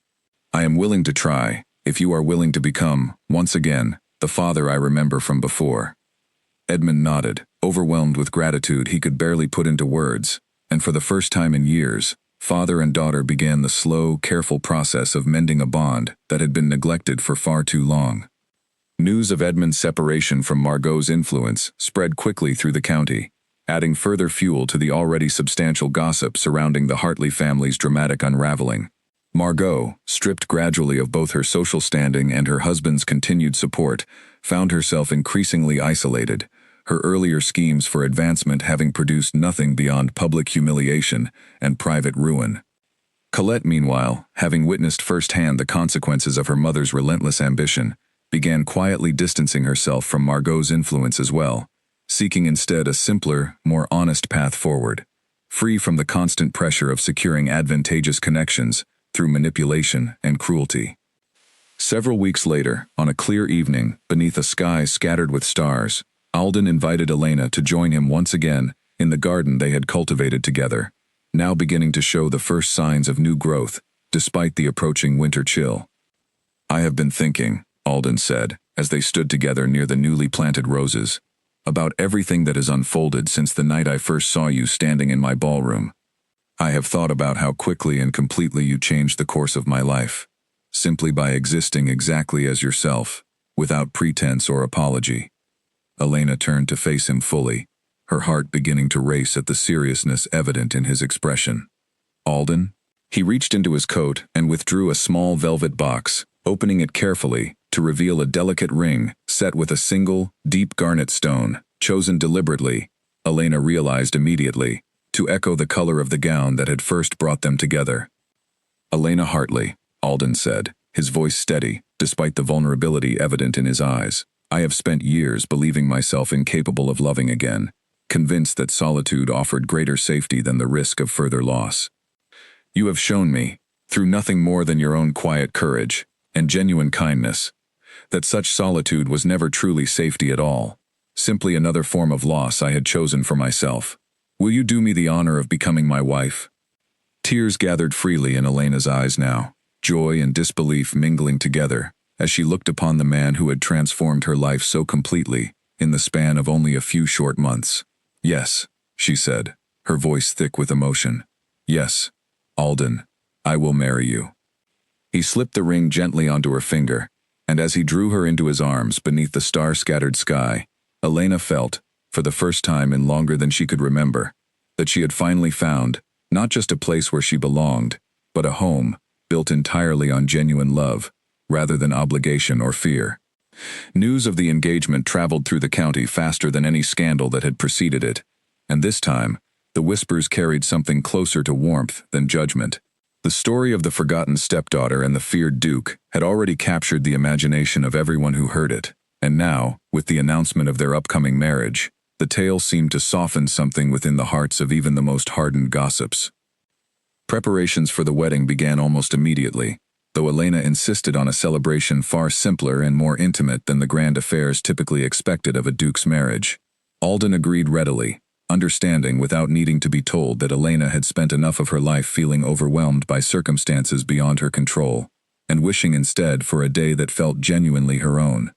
I am willing to try, if you are willing to become, once again, the father I remember from before." Edmund nodded, overwhelmed with gratitude he could barely put into words, and for the first time in years, father and daughter began the slow, careful process of mending a bond that had been neglected for far too long. News of Edmund's separation from Margot's influence spread quickly through the county, adding further fuel to the already substantial gossip surrounding the Hartley family's dramatic unraveling. Margot, stripped gradually of both her social standing and her husband's continued support, found herself increasingly isolated, her earlier schemes for advancement having produced nothing beyond public humiliation and private ruin. Colette, meanwhile, having witnessed firsthand the consequences of her mother's relentless ambition, began quietly distancing herself from Margot's influence as well, seeking instead a simpler, more honest path forward, free from the constant pressure of securing advantageous connections through manipulation and cruelty. Several weeks later, on a clear evening, beneath a sky scattered with stars, Alden invited Elena to join him once again in the garden they had cultivated together, now beginning to show the first signs of new growth, despite the approaching winter chill. "I have been thinking," Alden said, as they stood together near the newly planted roses, "about everything that has unfolded since the night I first saw you standing in my ballroom. I have thought about how quickly and completely you changed the course of my life, simply by existing exactly as yourself, without pretense or apology." Elena turned to face him fully, her heart beginning to race at the seriousness evident in his expression. "Alden?" He reached into his coat and withdrew a small velvet box, opening it carefully to reveal a delicate ring set with a single, deep garnet stone, chosen deliberately, Elena realized immediately, to echo the color of the gown that had first brought them together. "Elena Hartley," Alden said, his voice steady, despite the vulnerability evident in his eyes. "I have spent years believing myself incapable of loving again, convinced that solitude offered greater safety than the risk of further loss. You have shown me, through nothing more than your own quiet courage and genuine kindness, that such solitude was never truly safety at all, simply another form of loss I had chosen for myself. Will you do me the honor of becoming my wife?" Tears gathered freely in Elena's eyes now, joy and disbelief mingling together, as she looked upon the man who had transformed her life so completely, in the span of only a few short months. "Yes," she said, her voice thick with emotion. "Yes, Alden, I will marry you." He slipped the ring gently onto her finger, and as he drew her into his arms beneath the star-scattered sky, Elena felt, for the first time in longer than she could remember, that she had finally found, not just a place where she belonged, but a home, built entirely on genuine love, rather than obligation or fear. News of the engagement traveled through the county faster than any scandal that had preceded it, and this time, the whispers carried something closer to warmth than judgment. The story of the forgotten stepdaughter and the feared duke had already captured the imagination of everyone who heard it, and now, with the announcement of their upcoming marriage, the tale seemed to soften something within the hearts of even the most hardened gossips. Preparations for the wedding began almost immediately, though Elena insisted on a celebration far simpler and more intimate than the grand affairs typically expected of a duke's marriage. Alden agreed readily, understanding without needing to be told that Elena had spent enough of her life feeling overwhelmed by circumstances beyond her control, and wishing instead for a day that felt genuinely her own.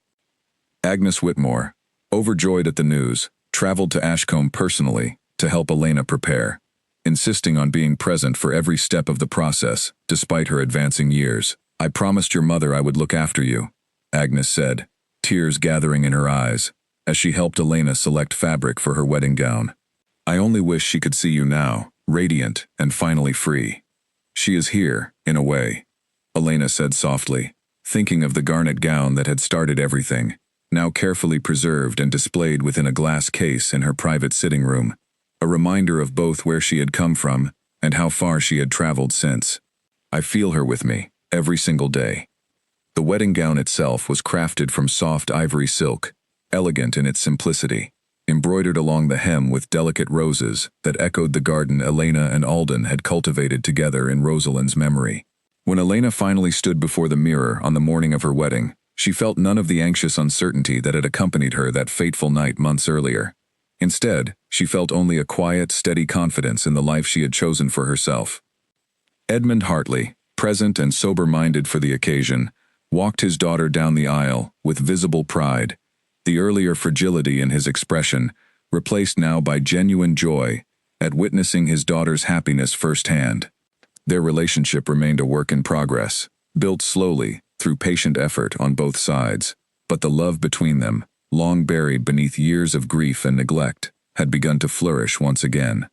Agnes Whitmore, overjoyed at the news, traveled to Ashcombe personally to help Elena prepare, insisting on being present for every step of the process, despite her advancing years. "I promised your mother I would look after you," Agnes said, tears gathering in her eyes, as she helped Elena select fabric for her wedding gown. "I only wish she could see you now, radiant and finally free." "She is here, in a way," Elena said softly, thinking of the garnet gown that had started everything, now carefully preserved and displayed within a glass case in her private sitting room, a reminder of both where she had come from and how far she had traveled since. "I feel her with me, every single day." The wedding gown itself was crafted from soft ivory silk, elegant in its simplicity, embroidered along the hem with delicate roses that echoed the garden Elena and Alden had cultivated together in Rosalind's memory. When Elena finally stood before the mirror on the morning of her wedding, she felt none of the anxious uncertainty that had accompanied her that fateful night months earlier. Instead, she felt only a quiet, steady confidence in the life she had chosen for herself. Edmund Hartley, present and sober-minded for the occasion, walked his daughter down the aisle with visible pride, the earlier fragility in his expression replaced now by genuine joy at witnessing his daughter's happiness firsthand. Their relationship remained a work in progress, built slowly through patient effort on both sides, but the love between them, long buried beneath years of grief and neglect, had begun to flourish once again.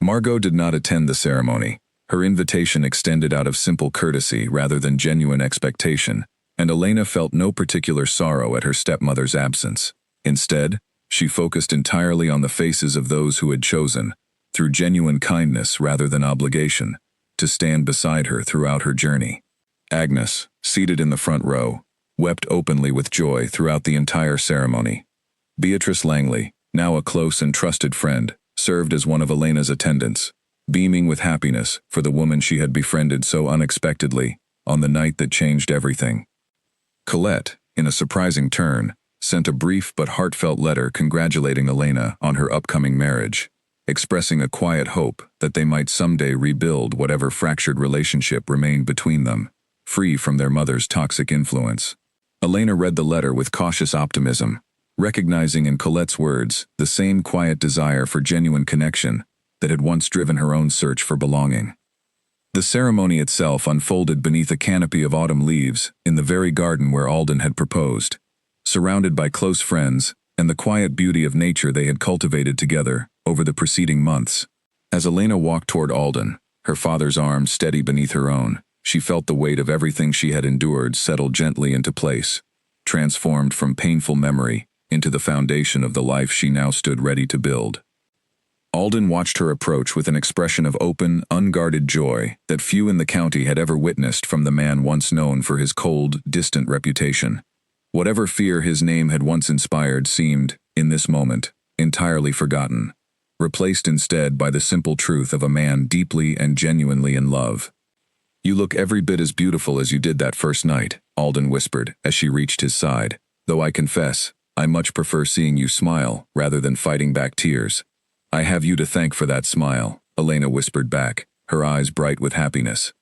Margot did not attend the ceremony. Her invitation extended out of simple courtesy rather than genuine expectation, and Elena felt no particular sorrow at her stepmother's absence. Instead, she focused entirely on the faces of those who had chosen, through genuine kindness rather than obligation, to stand beside her throughout her journey. Agnes, seated in the front row, wept openly with joy throughout the entire ceremony. Beatrice Langley, now a close and trusted friend, served as one of Elena's attendants, beaming with happiness for the woman she had befriended so unexpectedly on the night that changed everything. Colette, in a surprising turn, sent a brief but heartfelt letter congratulating Elena on her upcoming marriage, expressing a quiet hope that they might someday rebuild whatever fractured relationship remained between them, free from their mother's toxic influence. Elena read the letter with cautious optimism, recognizing in Colette's words the same quiet desire for genuine connection that had once driven her own search for belonging. The ceremony itself unfolded beneath a canopy of autumn leaves in the very garden where Alden had proposed, surrounded by close friends and the quiet beauty of nature they had cultivated together over the preceding months. As Elena walked toward Alden, her father's arm steady beneath her own, she felt the weight of everything she had endured settle gently into place, transformed from painful memory into the foundation of the life she now stood ready to build. Alden watched her approach with an expression of open, unguarded joy that few in the county had ever witnessed from the man once known for his cold, distant reputation. Whatever fear his name had once inspired seemed, in this moment, entirely forgotten, replaced instead by the simple truth of a man deeply and genuinely in love. "You look every bit as beautiful as you did that first night," Alden whispered as she reached his side, "though I confess, I much prefer seeing you smile rather than fighting back tears." "I have you to thank for that smile," Elena whispered back, her eyes bright with happiness.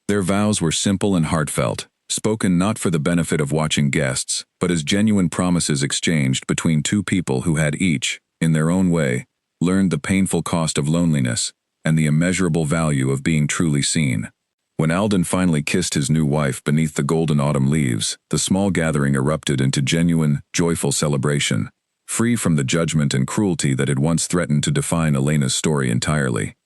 Their vows were simple and heartfelt, spoken not for the benefit of watching guests, but as genuine promises exchanged between two people who had each, in their own way, learned the painful cost of loneliness and the immeasurable value of being truly seen. When Alden finally kissed his new wife beneath the golden autumn leaves, the small gathering erupted into genuine, joyful celebration, free from the judgment and cruelty that had once threatened to define Elena's story entirely.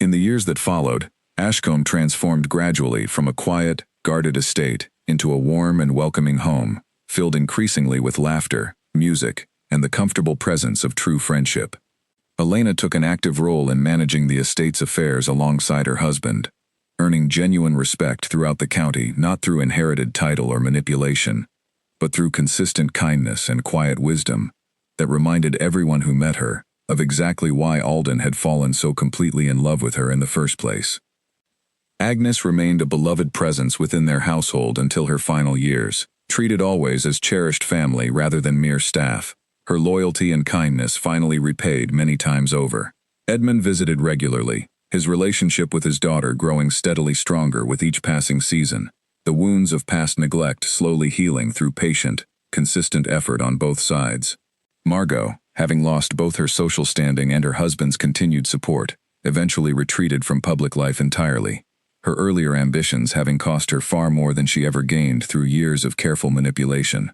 In the years that followed, Ashcombe transformed gradually from a quiet, guarded estate into a warm and welcoming home, filled increasingly with laughter, music, and the comfortable presence of true friendship. Elena took an active role in managing the estate's affairs alongside her husband, earning genuine respect throughout the county not through inherited title or manipulation, but through consistent kindness and quiet wisdom that reminded everyone who met her of exactly why Alden had fallen so completely in love with her in the first place. Agnes remained a beloved presence within their household until her final years, treated always as cherished family rather than mere staff, her loyalty and kindness finally repaid many times over. Edmund visited regularly, his relationship with his daughter growing steadily stronger with each passing season, the wounds of past neglect slowly healing through patient, consistent effort on both sides. Margot, having lost both her social standing and her husband's continued support, eventually retreated from public life entirely, her earlier ambitions having cost her far more than she ever gained through years of careful manipulation.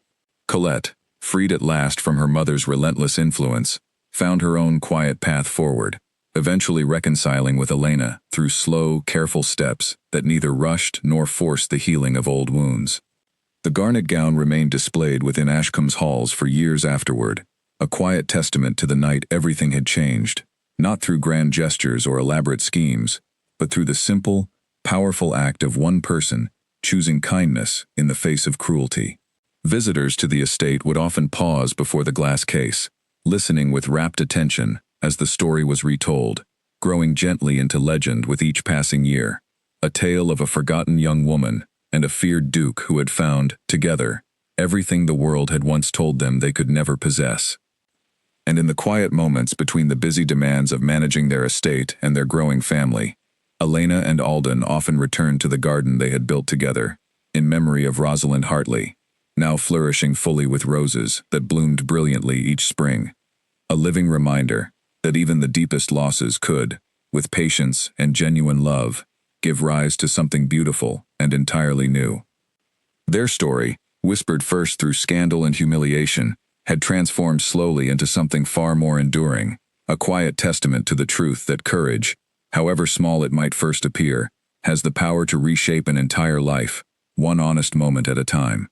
Colette, freed at last from her mother's relentless influence, found her own quiet path forward, eventually reconciling with Elena through slow, careful steps that neither rushed nor forced the healing of old wounds. The garnet gown remained displayed within Ashcombe's halls for years afterward, a quiet testament to the night everything had changed, not through grand gestures or elaborate schemes, but through the simple, powerful act of one person choosing kindness in the face of cruelty. Visitors to the estate would often pause before the glass case, listening with rapt attention as the story was retold, growing gently into legend with each passing year. A tale of a forgotten young woman and a feared duke who had found, together, everything the world had once told them they could never possess. And in the quiet moments between the busy demands of managing their estate and their growing family, Elena and Alden often returned to the garden they had built together, in memory of Rosalind Hartley, now flourishing fully with roses that bloomed brilliantly each spring. A living reminder that even the deepest losses could, with patience and genuine love, give rise to something beautiful and entirely new. Their story, whispered first through scandal and humiliation, had transformed slowly into something far more enduring, a quiet testament to the truth that courage, however small it might first appear, has the power to reshape an entire life, one honest moment at a time.